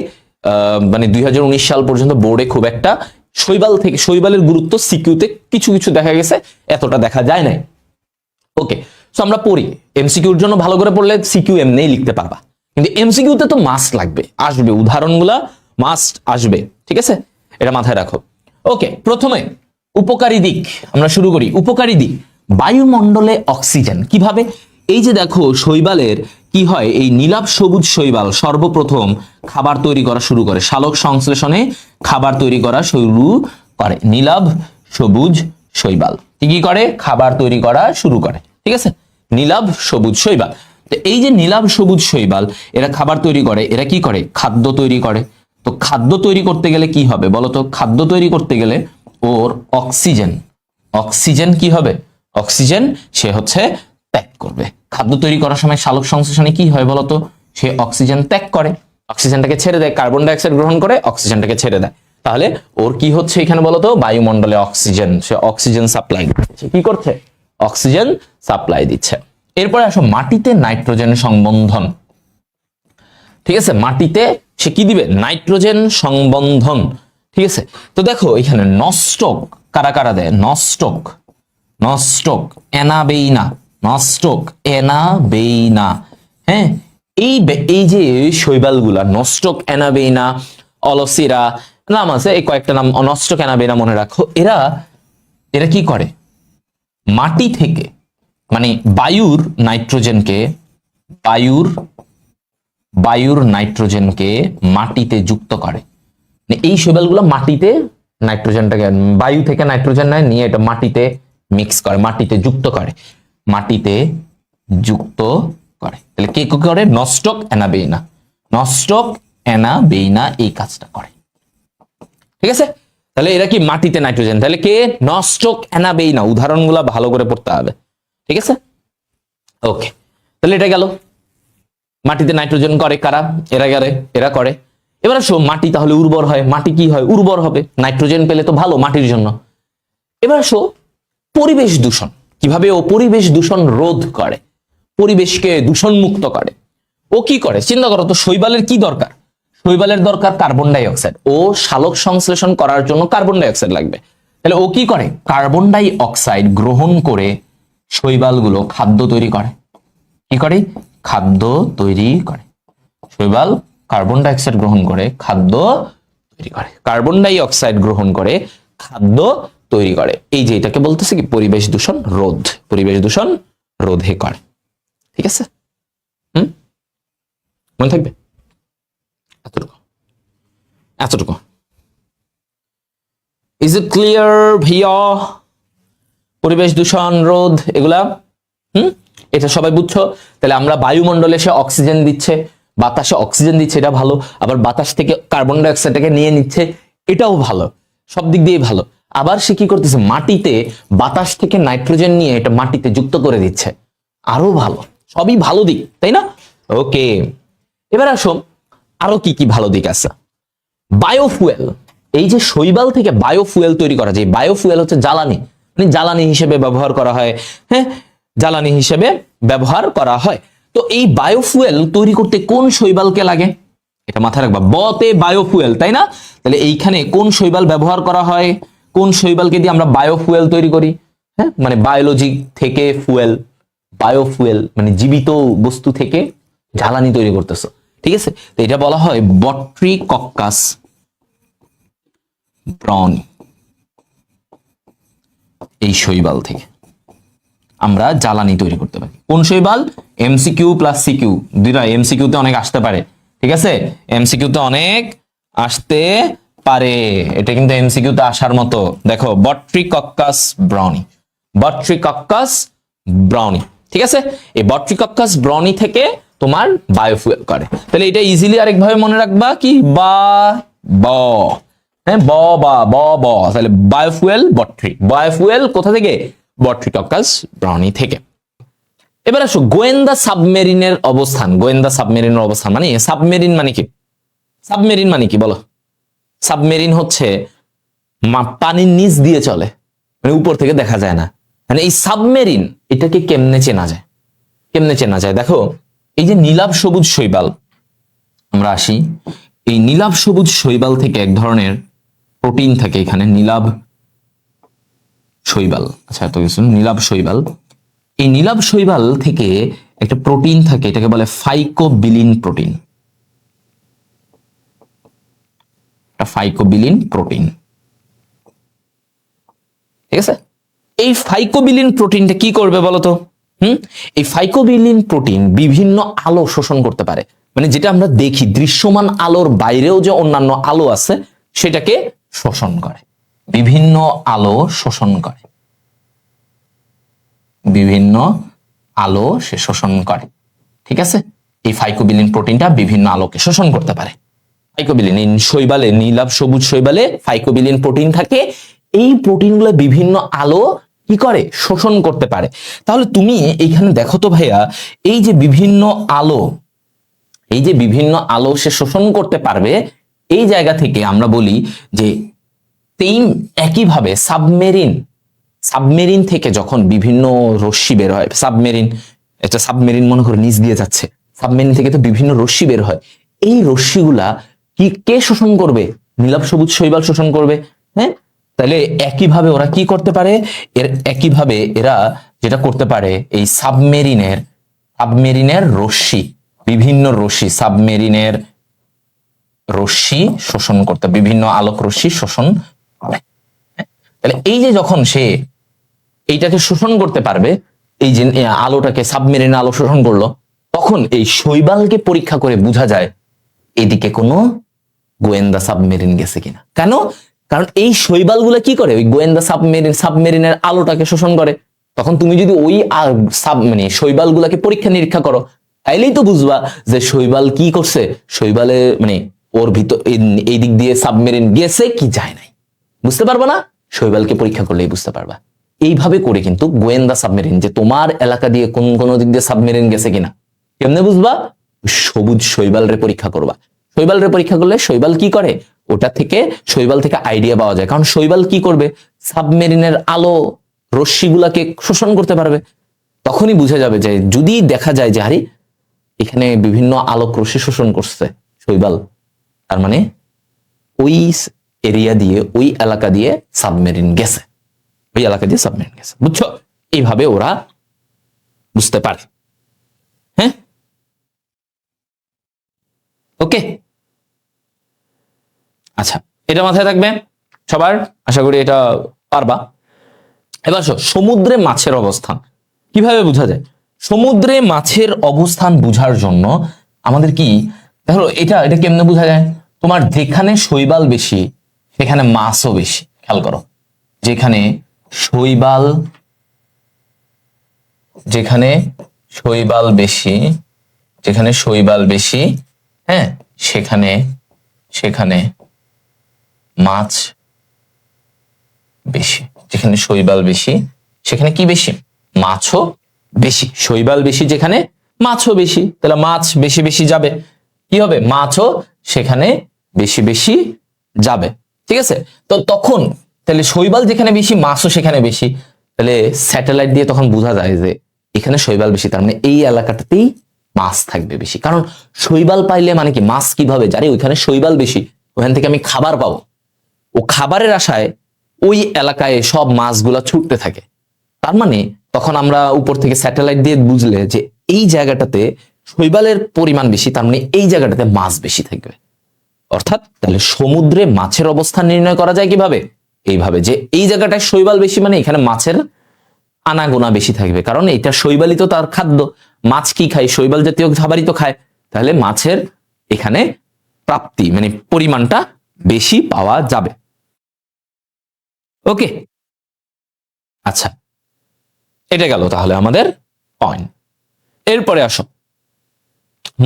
মানে 2019 সাল পর্যন্ত বোর্ডে খুব একটা শৈবালের গুরুত্ব সিকিউতে কিছু কিছু দেখা গেছে, এতটা দেখা যায় নাই। ওকে, সো আমরা পড়ি। MCQর জন্য ভালো করে পড়লে সিকিউ এমনিই লিখতে পারবা, কিন্তু MCQতে তো মাস্ট লাগবে, আসবে, উদাহরণগুলা মাস্ট আসবে। ঠিক আছে, এটা মাথায় রাখো। ওকে, প্রথমে উপকারী দিক আমরা শুরু করি। উপকারী দিক, বায়ুমণ্ডলে অক্সিজেন কিভাবে? এই যে দেখো শৈবালের কি হয়, এই নীলাভ সবুজ শৈবাল সর্বপ্রথম খাবার তৈরি করা শুরু করে, সালোক সংশ্লেষণে খাবার তৈরি করা শুরু করে। নীলাভ সবুজ শৈবাল কি করে? খাবার তৈরি করা শুরু করে। ঠিক আছে, নীলাভ সবুজ শৈবাল। তো এই যে নীলাভ সবুজ শৈবাল, এরা খাবার তৈরি করে, এরা কি করে? খাদ্য তৈরি করে। তো খাদ্য তৈরি করতে গেলে কি হবে বলতো? খাদ্য তৈরি করতে গেলে ওর অক্সিজেন কি হবে? অক্সিজেন সে হচ্ছে ত্যাগ করবে। খাদ্য তৈরি করার সময় সালোক সংশ্লেষণে কি হয় বলতো? সে অক্সিজেন ত্যাগ করে, অক্সিজেনটাকে ছেড়ে দেয়, কার্বন ডাই অক্সাইড গ্রহণ করে অক্সিজেনটাকে ছেড়ে দেয়। তাহলে ওর কি হচ্ছে এখানে বলতো? বায়ুমণ্ডলে অক্সিজেন, সে অক্সিজেন সাপ্লাই দিচ্ছে। কি করছে? অক্সিজেন সাপ্লাই দিচ্ছে। এরপরে আসো মাটিতে নাইট্রোজেন সংবন্ধন। ঠিক আছে, মাটিতে সে কি দিবে? নাইট্রোজেন সংবন্ধন। ঠিক আছে, তো দেখো এখানে নস্টক কারা কারা দেয়? নস্টক এনাবেইনা। হ্যাঁ, এই যে শৈবালগুলা নস্টক, এনাবেইনা, অলসিরা, নাম আছে, এই কয়েকটা নাম, নস্টক, এনাবেইনা মনে রাখো। এরা কি করে? মাটি থেকে মানে বায়ুর নাইট্রোজেনকে মাটিতে যুক্ত করে। এই শৈবালগুলো মাটিতে নাইট্রোজেনটাকে, বায়ু থেকে নাইট্রোজেন নেয়, নিয়ে এটা মাটিতে মিক্স করে, মাটিতে যুক্ত করে। তাহলে কে করে? নস্টক, এনাবেইনা। নস্টক অ্যানাবেইনা এই কাজটা করে। ঠিক আছে, তাহলে এরা কি মাটিতে নাইট্রোজেন, তাহলে কে নস্টক অ্যানাবেইনা, উদাহরণগুলো ভালো করে পড়তে হবে। ঠিক আছে, ওকে, তাহলে এটা গেল মাটিতে নাইট্রোজেন করে কারা, এরা করে। এবার আসো মাটি তাহলে উর্বর হয়, মাটি কি হয় উর্বর হবে, নাইট্রোজেন পেলে তো ভালো মাটির জন্য। এবার আসো পরিবেশ দূষণ, কিভাবে ও পরিবেশ দূষণ রোধ করে, পরিবেশকে দূষণ মুক্ত করে। ও কি করে চিন্তা করো তো, শৈবালের কি দরকার, শৈবালের দরকার কার্বন ডাই অক্সাইড, ও সালোক সংশ্লেষণ করার জন্য কার্বন ডাই অক্সাইড লাগবে। তাহলে ও কি করে, কার্বন ডাই অক্সাইড গ্রহণ করে শৈবালগুলো খাদ্য তৈরি করে। কি করে, খাদ্য তৈরি করে। শৈবাল কার্বন ডাই অক্সাইড গ্রহণ করে খাদ্য তৈরি করে, কার্বন ডাই অক্সাইড গ্রহণ করে খাদ্য তৈরি করে। এই যে এটাকে বলতেছে কি পরিবেশ দূষণ রোধ, পরিবেশ দূষণ রোধে করে। ঠিক আছে, মনে থাকবে এতটুকু। ইজ ইট ক্লিয়ার ভাইয়া? পরিবেশ দূষণ রোধ এগুলা এটা সবাই বুঝছো। তাহলে আমরা বায়ুমণ্ডলে সে অক্সিজেন দিচ্ছে, বাতাসে অক্সিজেন দিচ্ছে, এটা ভালো। আবার বাতাস থেকে কার্বন ডাই অক্সাইডটাকে নিয়ে নিচ্ছে, এটাও ভালো, সব দিক দিয়ে ভালো। আবার সে কি করতেছে, মাটিতে বাতাস থেকে নাইট্রোজেন নিয়ে এটা মাটিতে যুক্ত করে দিচ্ছে, আরো ভালো। সবই ভালো দিক, তাই না? ওকে, এবার আসো আরো কি কি ভালো দিক আছে। বায়োফুয়েল, এই যে শৈবাল থেকে বায়োফুয়েল তৈরি করা যায়, বায়োফুয়েল হচ্ছে জ্বালানি, মানে জ্বালানি হিসেবে ব্যবহার করা হয়। হ্যাঁ, জ্বালানি হিসেবে ব্যবহার করা হয়। তো এই বায়োফুয়েল তৈরি করতে কোন শৈবালকে লাগে, এটা মাথায় রাখবা, বতে বায়োফুয়েল, তাই না? তাহলে এইখানে কোন শৈবাল ব্যবহার করা হয়, কোন শৈবালকে দিয়ে আমরা বায়োফুয়েল তৈরি করি? হ্যাঁ, মানে বায়োলজি থেকে ফুয়েল, বায়োফুয়েল মানে জীবিত বস্তু থেকে জ্বালানি তৈরি করতেছো। ঠিক আছে, তো এটা বলা হয় বট্রিকক্কাস ব্রাউনি। এই শৈবাল থেকে আমরা জ্বালানি তৈরি করতে পারি। কোন শৈবাল? এমসিকিউ প্লাস সিকিউ দুইটা, এমসিকিউ তে অনেক আসতে পারে। ঠিক আছে, এমসিকিউ তে অনেক আসতে পারে, এটা কিন্তু এমসিকিউ তে আসার মতো। দেখো বট্রিকক্কাস ব্রাউনি, বট্রিকক্কাস ব্রাউনি। ঠিক আছে, এই বট্রিকক্কাস ব্রাউনি থেকে তোমার বায়োফুয়েল করে। তাহলে এটা ইজিলি আরেকভাবে মনে রাখবা কি, বা ব, হ্যাঁ ব বা ব ব, তাহলে বায়োফুয়েল বট্রি, বায়োফুয়েল কোথা থেকে? বট্রিকক্কাস ব্রাউনি থেকে। এবার আসো গোয়েন্দা সাবমেরিনের অবস্থান, গোয়েন্দা সাবমেরিনের অবস্থান মানে, সাবমেরিন মানে কি, সাবমেরিন মানে কি বলো? সাবমেরিন হচ্ছে পানির নিচ দিয়ে চলে, মানে উপর থেকে দেখা যায় না। মানে এই সাবমেরিন এটাকে কেমনে চেনা যায়, কেমনে চেনা যায়? দেখো এই যে নীলাভ সবুজ শৈবাল, আমরা আসি এই নীলাভ সবুজ শৈবাল থেকে এক ধরনের প্রোটিন থাকে এখানে, নীলাভ শৈবাল। আচ্ছা এত কিছু, নীলাভ শৈবাল, এই নীলাভ শৈবাল থেকে একটা প্রোটিন থাকে, এটাকে বলে ফাইকোবিলিন প্রোটিন, ফাইকোবিলিন প্রোটিন। ঠিক আছে, এই ফাইকোবিলিন প্রোটিনটা কি করবে বলতো? এই ফাইকোবিলিন প্রোটিন বিভিন্ন আলো শোষণ করতে পারে, মানে যেটা আমরা দেখি দৃশ্যমান আলোর বাইরেও যে অন্যান্য আলো আছে সেটাকে শোষণ করে, বিভিন্ন আলো শোষণ করে, বিভিন্ন আলো সে শোষণ করে। ঠিক আছে, এই ফাইকোবিলিন প্রোটিনটা বিভিন্ন আলোকে শোষণ করতে পারে। ফাইকোবিলিন এই শৈবালে, নীলাভ সবুজ শৈবালে ফাইকোবিলিন প্রোটিন থাকে, এই প্রোটিনগুলো বিভিন্ন আলো কি করে? শোষণ করতে পারে। তাহলে তুমি এইখানে দেখো তো ভাইয়া, এই যে বিভিন্ন আলো, এই যে বিভিন্ন আলো সে শোষণ করতে পারবে, এই জায়গা থেকে আমরা বলি যে একইভাবে সাবমেরিন, সাবমেরিন থেকে যখন বিভিন্ন রশ্মি বের হয়, সাবমেরিন, একটা সাবমেরিন মনে করে নিচ দিয়ে যাচ্ছে, সাবমেরিন থেকে তো বিভিন্ন রশ্মি বের হয়, এই রশ্মিগুলা কি কে শোষণ করবে? নীলাভ সবুজ শৈবাল শোষণ করবে। হ্যাঁ, তাহলে একইভাবে ওরা কি করতে পারে, একইভাবে এরা যেটা করতে পারে, এই সাবমেরিনের রশ্মি, বিভিন্ন রশ্মি, সাবমেরিনের রশ্মি শোষণ করতে, বিভিন্ন আলোক রশ্মি শোষণ করে। তাহলে এই যে যখন সে এইটাকে শোষণ করতে পারবে, এই যে আলোটাকে সাবমেরিন আলো শোষণ করলো, তখন এই শৈবালকে পরীক্ষা করে বোঝা যায় এদিকে কোনো গোয়েন্দা সাবমেরিন গেছে কিনা। কেন? কারণ এই শৈবালগুলো কি করে, ওই গোয়েন্দা সাবমেরিনের আলোটাকে শোষণ করে। তখন তুমি যদি ওই মানে শৈবালগুলাকে পরীক্ষা নিরীক্ষা করো, তাইলেই তো বুঝবা যে শৈবাল কি করছে, শৈবালে মানে ওর ভিতর এই দিক দিয়ে সাবমেরিন গেছে কি যায় নাই, বুঝতে পারবা না? শৈবালকে পরীক্ষা করলেই বুঝতে পারবা। এইভাবে করে কিন্তু গোয়েন্দা সাবমেরিন, যে তোমার এলাকা দিয়ে কোন কোন দিক দিয়ে সাবমেরিন গেছে কিনা কেমনে বুঝবা? সবুজ শৈবাল রে পরীক্ষা করবা। শৈবাল রে পরীক্ষা করলে শৈবাল কি করে, ওটা থেকে শৈবাল থেকে আইডিয়া পাওয়া যায়। কারণ শৈবাল কি করবে, সাবমেরিনের আলো রশ্মিগুলাকে শোষণ করতে পারবে। তখনই বুঝা যাবে যে যদি দেখা যায় যে হারি এখানে বিভিন্ন আলোক রশ্মি শোষণ করছে শৈবাল, তার মানে ওই এরিয়া দিয়ে ওই এলাকা দিয়ে সাবমেরিন গেছে, ওই এলাকা দিয়ে সাবমেরিন গেছে। বুঝছো? এইভাবে ওরা বুঝতে পারে। হ্যাঁ, ওকে, আচ্ছা, এটা মাথায় থাকবে সবার, আশা করি এটা পারবা। এবার সমুদ্রে মাছের অবস্থান কিভাবে বোঝা যায়? সমুদ্রে মাছের অবস্থান বোঝার জন্য আমাদের কি দেখো, এটা এটা কেমনে বোঝা যায়? তোমার যেখানে শৈবাল বেশি সেখানে মাছও বেশি। খেয়াল করো, যেখানে শৈবাল যেখানে শৈবাল বেশি, যেখানে শৈবাল বেশি, হ্যাঁ, সেখানে সেখানে মাছ বেশি। যেখানে শৈবাল বেশি সেখানে কি বেশি? মাছও বেশি। শৈবাল বেশি যেখানে মাছও বেশি, তাহলে মাছ বেশি বেশি যাবে, কি হবে? মাছও সেখানে বেশি বেশি যাবে। ঠিক আছে, তো তখন তাহলে শৈবাল যেখানে বেশি মাছও সেখানে বেশি, তাহলে স্যাটেলাইট দিয়ে তখন বোঝা যায় যে এখানে শৈবাল বেশি, তার মানে এই এলাকাটাতেই মাছ থাকবে বেশি। কারণ শৈবাল পাইলে মানে কি, মাছ কিভাবে জানি ওইখানে শৈবাল বেশি, ওখান থেকে আমি খাবার পাবো, ও খাবারের আশায় ওই এলাকায় সব মাছগুলা ছুটতে থাকে। তার মানে তখন আমরা উপর থেকে স্যাটেলাইট দিয়ে বুঝলে যে এই জায়গাটাতে শৈবালের পরিমাণ বেশি, তার মানে এই জায়গাটাতে মাছ বেশি থাকবে। অর্থাৎ তাহলে সমুদ্রে মাছের অবস্থান নির্ণয় করা যায় কিভাবে? এইভাবে, যে এই জায়গাটায় শৈবাল বেশি মানে এখানে মাছের আনাগোনা বেশি থাকবে, কারণ এটা শৈবালই তো তার খাদ্য। মাছ কি খায়? শৈবাল জাতীয় খাবারই তো খায়। তাহলে মাছের এখানে প্রাপ্তি মানে পরিমাণটা বেশি পাওয়া যাবে। ওকে, আচ্ছা, এটা গেল তাহলে আমাদের পয়েন্ট। এরপরে আসো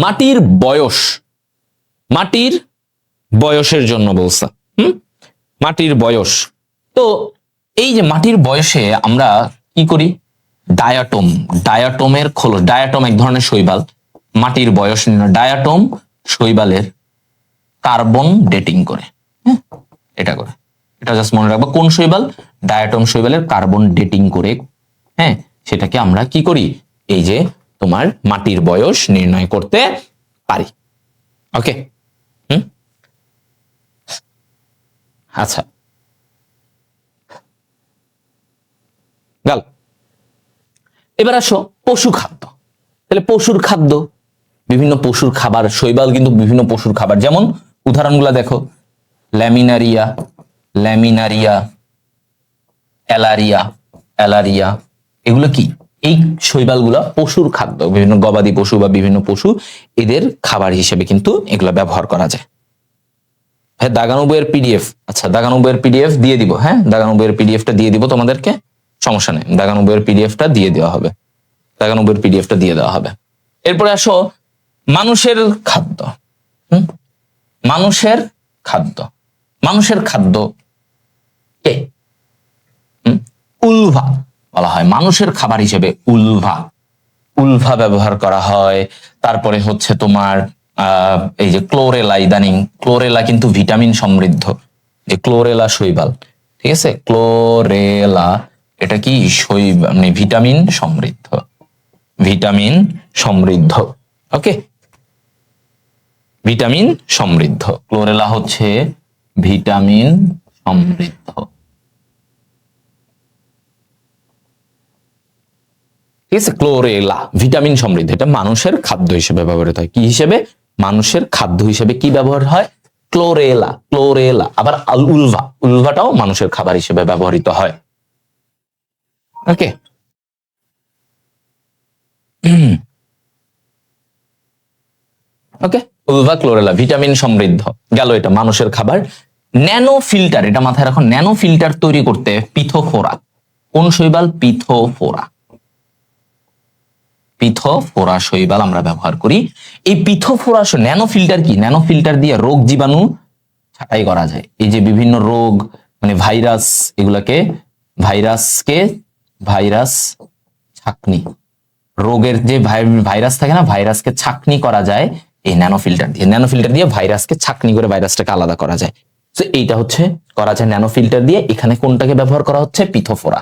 মাটির বয়স। মাটির বয়সের জন্য বলছে, মাটির বয়স। তো এই যে মাটির বয়সে আমরা কি করি? ডায়াটম, ডায়াটমের খোলস, ডায়াটম এক ধরনের শৈবাল। মাটির বয়স নির্ণয়, ডায়াটম শৈবালের কার্বন ডেটিং করে। হ্যাঁ, এটা করে, এটা জাস্ট মনে রাখবো। কোন শৈবাল? ডায়াটম শৈবালের কার্বন ডেটিং করে, হ্যাঁ, সেটাকে আমরা কি করি? এই যে তোমার মাটির বয়স নির্ণয় করতে পারি। ওকে, আচ্ছা, গেল। এবার আসো পশু খাদ্য। তাহলে পশুর খাদ্য, বিভিন্ন পশুর খাবার, শৈবাল কিন্তু বিভিন্ন পশুর খাবার। যেমন উদাহরণগুলো দেখো, ল্যামিনারিয়া, ল্যামিনারিয়া, অ্যালারিয়া, অ্যালারিয়া, এগুলো কি? এই শৈবালগুলা পশুর খাদ্য। বিভিন্ন গবাদি পশু বা বিভিন্ন পশু, এদের খাবার হিসেবে কিন্তু এগুলো ব্যবহার করা যায়। হ্যাঁ, দাগানো বইয়ের পিডিএফ, আচ্ছা দাগানো বইয়ের পিডিএফ দিয়ে দিব। হ্যাঁ, দাগানো বইয়ের পিডিএফটা দিয়ে দিব তোমাদেরকে, সমস্যা নেই, দাগানো বইয়ের পিডিএফটা দিয়ে দেওয়া হবে, দাগানো বইয়ের পিডিএফটা দিয়ে দেওয়া হবে। এরপরে আসো মানুষের খাদ্য। মানুষের খাদ্য, মানুষের খাদ্য কে? উলভা বলা হয় মানুষের খাবার হিসেবে। উলভা, উলভা ব্যবহার করা হয়। তারপরে হচ্ছে তোমার এই যে ক্লোরেলা, ইদানিং ক্লোরেলা কিন্তু ভিটামিন সমৃদ্ধ, যে ক্লোরেলা শৈবাল, ঠিক আছে, ক্লোরেলা এটা কি শৈবাল, মানে ভিটামিন সমৃদ্ধ, ভিটামিন সমৃদ্ধ। ওকে, ভিটামিন সমৃদ্ধ, ক্লোরেলা হচ্ছে ভিটামিন সমৃদ্ধ। ঠিক আছে, ক্লোরেলা ভিটামিন সমৃদ্ধ, এটা মানুষের খাদ্য হিসেবে ব্যবহৃত হয়। কি হিসেবে? মানুষের খাদ্য হিসেবে কি ব্যবহার হয়? Chlorella, chlorella. আবার উলভা, উলভাটাও মানুষের খাবার হিসেবে ব্যবহৃত হয়। ওকে, ওকে, উলভা, ক্লোরেলা ভিটামিন সমৃদ্ধ গেল, এটা মানুষের খাবার। ন্যানো ফিল্টার, এটা মাথায় রাখো, ন্যানো ফিল্টার তৈরি করতে পিথোফোরা। কোন শৈবাল? পিথোফোরা। পিথোফোরা শৈবাল আমরা ব্যবহার করি। এই পিথোফোরা ন্যানো ফিল্টার কি? ন্যানো ফিল্টার দিয়ে রোগ জীবাণু ছাঁটাই করা যায়। এই যে বিভিন্ন রোগ মানে ভাইরাস, এগুলাকে ভাইরাস ছাঁকনি, রোগের যে ভাইরাস থাকে না, ভাইরাসকে ছাঁকনি করা যায় এই ন্যানো ফিল্টার দিয়ে। ন্যানো ফিল্টার দিয়ে ভাইরাসকে ছাঁকনি করে ভাইরাসটাকে আলাদা করা যায়। তো এইটা হচ্ছে করা যায় ন্যানো ফিল্টার দিয়ে। এখানে কোনটাকে ব্যবহার করা হচ্ছে? পিথোফোরা।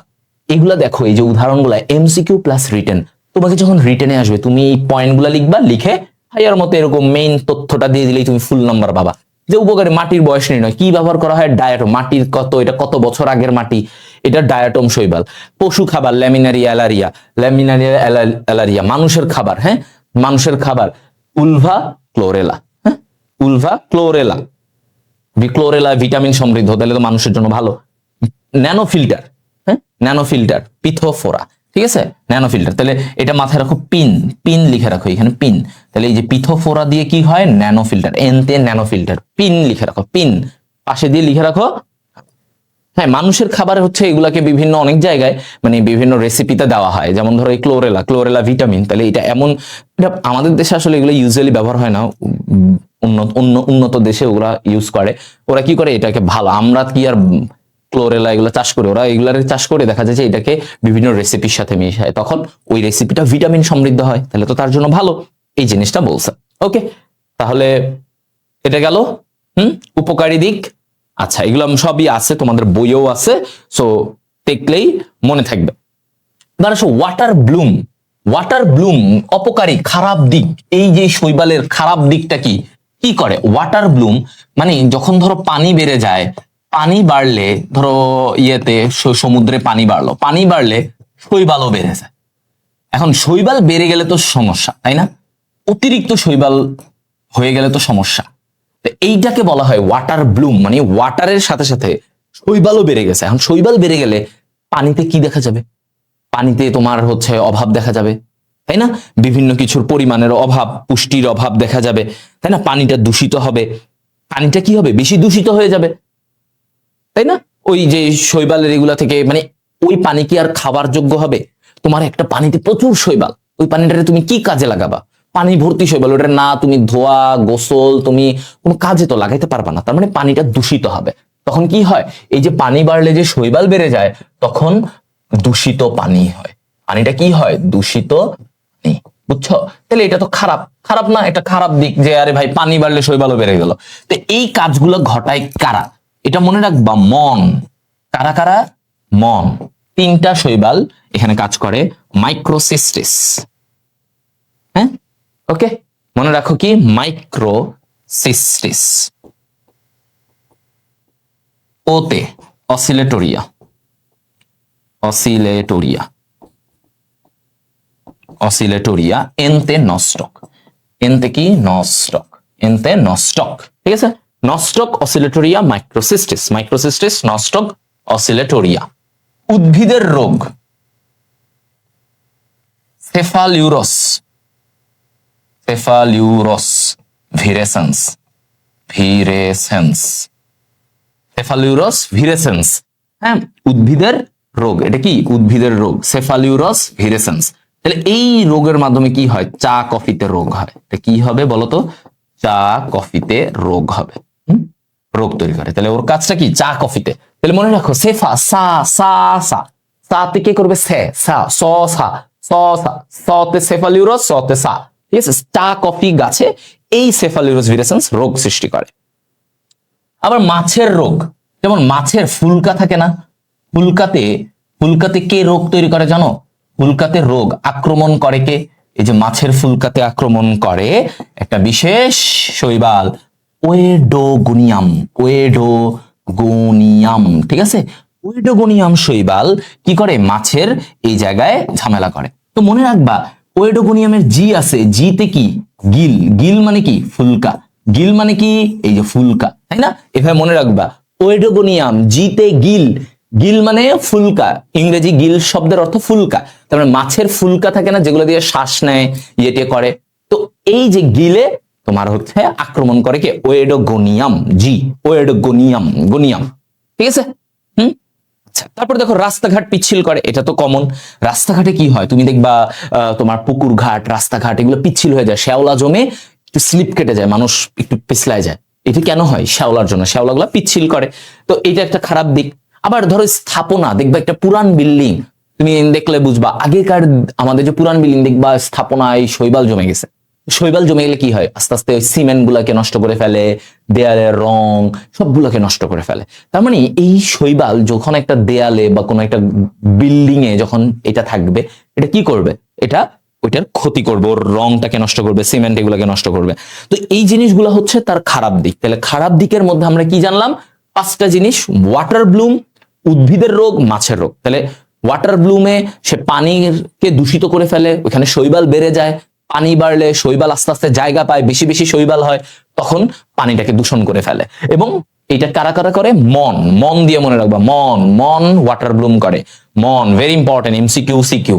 এগুলা দেখো, এই যে উদাহরণগুলা এমসিকিউ প্লাস রিটেন। তোমাকে যখন রিটেনে আসবে তুমি এই পয়েন্টগুলা লিখবা, লিখে হাইয়ার মতো এরকম মেইন তথ্যটা দিয়ে দিলেই তুমি ফুল নাম্বার পাবা। যে উপকারী মাটির বয়স নির্ণয় কি ব্যবহার করা হয়? ডায়াটম। মাটির কত, এটা কত বছর আগের মাটি, এটা ডায়াটম শৈবাল। পশু খাবার ল্যামিনারিয়া অ্যালারিয়া। মানুষের খাবার, হ্যাঁ মানুষের খাবার উলভা ক্লোরেলা। হ্যাঁ উলভা ক্লোরেলা, ক্লোরেলা ভিটামিন সমৃদ্ধ, তাহলে তো মানুষের জন্য ভালো। ন্যানো ফিল্টার, হ্যাঁ ন্যানো ফিল্টার পিথোফোরা, ঠিক আছে ন্যানো ফিল্টার। তাহলে এটা মাথায় রাখো, পিন লিখে রাখো এখানে পিন। তাহলে এই যে পিথোফোরা দিয়ে কি হয়? ন্যানো ফিল্টার, এনতে ন্যানো ফিল্টার, পিন লিখে রাখো, পিন পাশে দিয়ে লিখে রাখো। হ্যাঁ মানুষের খাবার হচ্ছে এগুলাকে বিভিন্ন অনেক জায়গায় মানে বিভিন্ন রেসিপিতে দেওয়া হয়। যেমন ধরো এই ক্লোরেলা ভিটামিন, তাহলে এটা এমন, এটা আমাদের দেশে আসলে এগুলো ইউজুয়ালি ব্যবহার হয় না, উন্নত দেশে ওরা ইউজ করে। ওরা কি করে এটাকে ভালো, আমরা কি আর ক্লোরেলা এগুলো চাষ করে, ওরা এগুলার চাষ করে দেখা যায় যে এটাকে বিভিন্ন রেসিপির সাথে মিশায়, তখন ওই রেসিপিটা ভিটামিন সমৃদ্ধ হয়, তাহলে তো তার জন্য ভালো। এই জিনিসটা বলছে। ওকে, তাহলে এটা গেল উপকারী দিক। আচ্ছা, এগুলো সবই আছে, তোমাদের বইয়েও আছে, সো দেখলেই মনে থাকবে। এবার আসো ওয়াটার ব্লুম অপকারী খারাপ দিক। এই যে শৈবালের খারাপ দিকটা কি কি করে? ওয়াটার ব্লুম মানে যখন ধরো পানি বেড়ে যায়, পানি বাড়লে ধরো ইয়েতে সমুদ্রে পানি বাড়লে শৈবালও বেড়ে যায়। এখন শৈবাল বেড়ে গেলে তো সমস্যা, তাই না? অতিরিক্ত শৈবাল হয়ে গেলে তো সমস্যা। এইটাকে বলা হয় ওয়াটার ব্লুম, মানে ওয়াটারের সাথে সাথে শৈবালও বেড়ে গেছে। এখন শৈবাল বেড়ে গেলে পানিতে কি দেখা যাবে? পানিতে তোমার হচ্ছে অভাব দেখা যাবে, তাই না? বিভিন্ন কিছুর পরিমাণের অভাব, পুষ্টির অভাব দেখা যাবে, তাই না? পানিটা দূষিত হবে, পানিটা কি হবে? বেশি দূষিত হয়ে যাবে, তাই না? ওই যে শৈবালের এগুলা থেকে মানে ওই পানি কি আর খাবার যোগ্য হবে? তোমার একটা পানিতে প্রচুর শৈবাল, ওই পানিটাকে তুমি কি কাজে লাগাবা? পানি ভর্তি শৈবাল, ওটা না তুমি ধোয়া গোসল তুমি কোনো কাজে তো লাগাইতে পারবা না, তার মানে পানিটা দূষিত হবে। তখন কি হয়? এই যে পানি বাড়লে যে শৈবাল বেড়ে যায়, তখন দূষিত পানি হয়। পানিটা কি হয়? দূষিত পানি, বুঝছো? তাহলে এটা তো খারাপ না, এটা খারাপ দিক যে আরে ভাই পানি বাড়লে শৈবালও বেড়ে গেল। তো এই কাজগুলো ঘটায় কারা? এটা মনে রাখবা, মন। কারা? মন। তিনটা শৈবাল এখানে কাজ করে, মাইক্রোসিস্টিস। হ্যাঁ ওকে, মনে রাখো কি? মাইক্রোসিস্টিস। ওতে অসিলেটোরিয়া, এনতে নস্টক, এনতে কি? নস্টক, এনতে নস্টক, ঠিক আছে? নস্টক, অসিলেটোরিয়া, মাইক্রোসিস্টিস, নস্টক, অসিলেটোরিয়া। উদ্ভিদের রোগ, সেফালিউরস ভিরেসেন্স, হ্যাঁ উদ্ভিদের রোগ। এটা কি? উদ্ভিদের রোগ, সেফালিউরস ভিরেসেন্স। তাহলে এই রোগের মাধ্যমে কি হয়? চা কফিতে রোগ হয়। এটা কি হবে বলতো? চা কফিতে রোগ হবে, রোগ তৈরি করে। তাহলে ওর কাজটা কি? চা কফিতে। তাহলে মনে রাখো, সেফা সাতে কে করবে? সতে সেফালিউরস, সতে সা, ঠিক আছে? চা কফি গাছে এই সেফালিউরস ভিরেসেন্স রোগ সৃষ্টি করে। আবার মাছের রোগ, যেমন মাছের ফুলকা থাকে না, ফুলকাতে কে রোগ তৈরি করে জানো? ফুলকাতে রোগ আক্রমণ করে কে? এই যে মাছের ফুলকাতে আক্রমণ করে একটা বিশেষ শৈবাল, ওয়েডোগোনিয়াম, ঠিক আছে? ওয়েডোগোনিয়াম শৈবাল কি করে? মাছের এই জায়গায় ঝামেলা করে। তো মনে রাখবা, ওয়েডোগোনিয়ামের জি আছে, জিতে কি? গিল মানে কি? ফুলকা। গিল মানে কি? এই যে ফুলকা, তাই না? এভাবে মনে রাখবা, ওয়েডোগোনিয়াম, জিতে গিল মানে ফুলকা। ইংরেজি গিল শব্দের অর্থ ফুলকা। তার মানে মাছের ফুলকা থাকে না, যেগুলো দিয়ে শ্বাস নেয়, ইয়েটে করে। তো এই যে গিলে তোমার হচ্ছে আক্রমণ করে কে? ওয়েডোগোনিয়াম, গোনিয়াম, ঠিক আছে? আচ্ছা, তারপরে দেখো রাস্তাঘাট পিচ্ছিল করে, এটা তো কমন। রাস্তাঘাটে কি হয় তুমি দেখবা তোমার পুকুর ঘাট, রাস্তাঘাট এগুলো পিচ্ছিল হয়ে যায়, শ্যাওলা জমে একটু স্লিপ কেটে যায়, মানুষ একটু পিছলায় যায়। এটা কেন হয়? শ্যাওলার জন্য, শ্যাওলাগুলো পিচ্ছিল করে। তো এটা একটা খারাপ দিক। আবার ধরো স্থাপনা, দেখবা একটা পুরান বিল্ডিং তুমি দেখলে বুঝবা, আগেকার আমাদের যে পুরান বিল্ডিং দেখবা স্থাপনায় শৈবাল জমে গেছে। শৈবাল জমে গেলে কি হয়? আস্তে আস্তে ওই সিমেন্ট গুলাকে নষ্ট করে ফেলে, দেয়ালের রং সবগুলোকে নষ্ট করে ফেলে। তার মানে এই শৈবাল যখন একটা দেয়ালে বা কোনো একটা বিল্ডিং এ যখন এটা থাকবে, এটা কি করবে? এটা ওইটার ক্ষতি করবে, ওর রংটাকে নষ্ট করবে, সিমেন্ট এগুলোকে নষ্ট করবে। তো এই জিনিসগুলো হচ্ছে তার খারাপ দিক। তাহলে খারাপ দিকের মধ্যে আমরা কি জানলাম? 5টা জিনিস: ওয়াটার ব্লুম, উদ্ভিদের রোগ, মাছের রোগ। তাহলে ওয়াটার ব্লুমে সে পানিকে দূষিত করে ফেলে, ওখানে শৈবাল বেড়ে যায়। পানি বাড়লে শৈবাল আস্তে আস্তে জায়গা পায়, বেশি বেশি শৈবাল হয়, তখন পানিটাকে দূষণ করে ফেলে। এবং এটা কারা কারা করে? মন। মন দিয়ে মনে রাখবা, মন। মন ওয়াটার ব্লুম করে। মন ভেরি ইম্পর্টেন্ট, এমসিকিউ সিকিউ,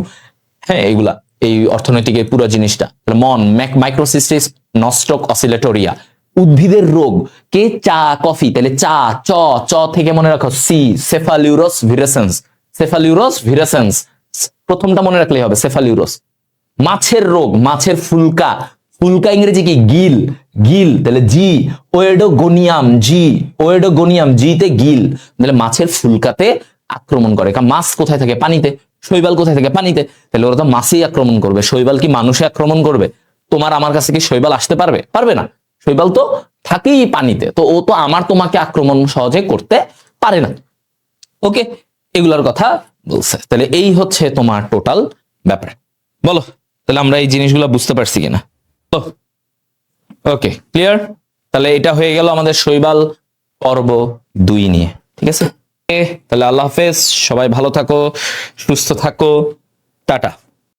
হ্যাঁ এইগুলা, এই অর্থনৈতিকের পুরো জিনিসটা। মন, মাইক্রোসিস্টিস নস্টক অসিলেটোরিয়া। উদ্ভিদের রোগ, কে? চা কফি। তাহলে চা, চ, চ থেকে মনে রাখো সি, সেফালিউরস ভিরেসেন্স। সেফালিউরস ভিরেসেন্স, প্রথমটা মনে রাখলেই হবে, সেফালিউরস। মাছের রোগ, মাছের ফুলকা। ফুলকা ইংরেজি কি? গিল। গিল, তাহলে জি, ওয়েডোগোনিয়াম, জি, ওয়েডোগোনিয়াম, জিতে গিল। তাহলে মাছের ফুলকাতে আক্রমণ করে। কারণ মাছ কোথায় থাকে? পানিতে। শৈবাল কোথায় থাকে? পানিতে। তাহলে ওরা তো মাছেই আক্রমণ করবে। শৈবাল কি মানুষে আক্রমণ করবে? তোমার আমার কাছে কি শৈবাল আসতে পারবে? পারবে না। শৈবাল তো থাকেই পানিতে, তো ও তো আমার তোমাকে আক্রমণ সহজে করতে পারে না। ওকে, এগুলার কথা বলছে। তাহলে এই হচ্ছে তোমার টোটাল ব্যাপার। বলো তাহলে আমরা এই জিনিসগুলো বুঝতে পারছি কিনা? তো ওকে, ক্লিয়ার। তাহলে এটা হয়ে গেল আমাদের শৈবাল পর্ব 2 নিয়ে। ঠিক আছে, তাহলে আল্লাহ হাফেজ, সবাই ভালো থাকো, সুস্থ থাকো, টাটা।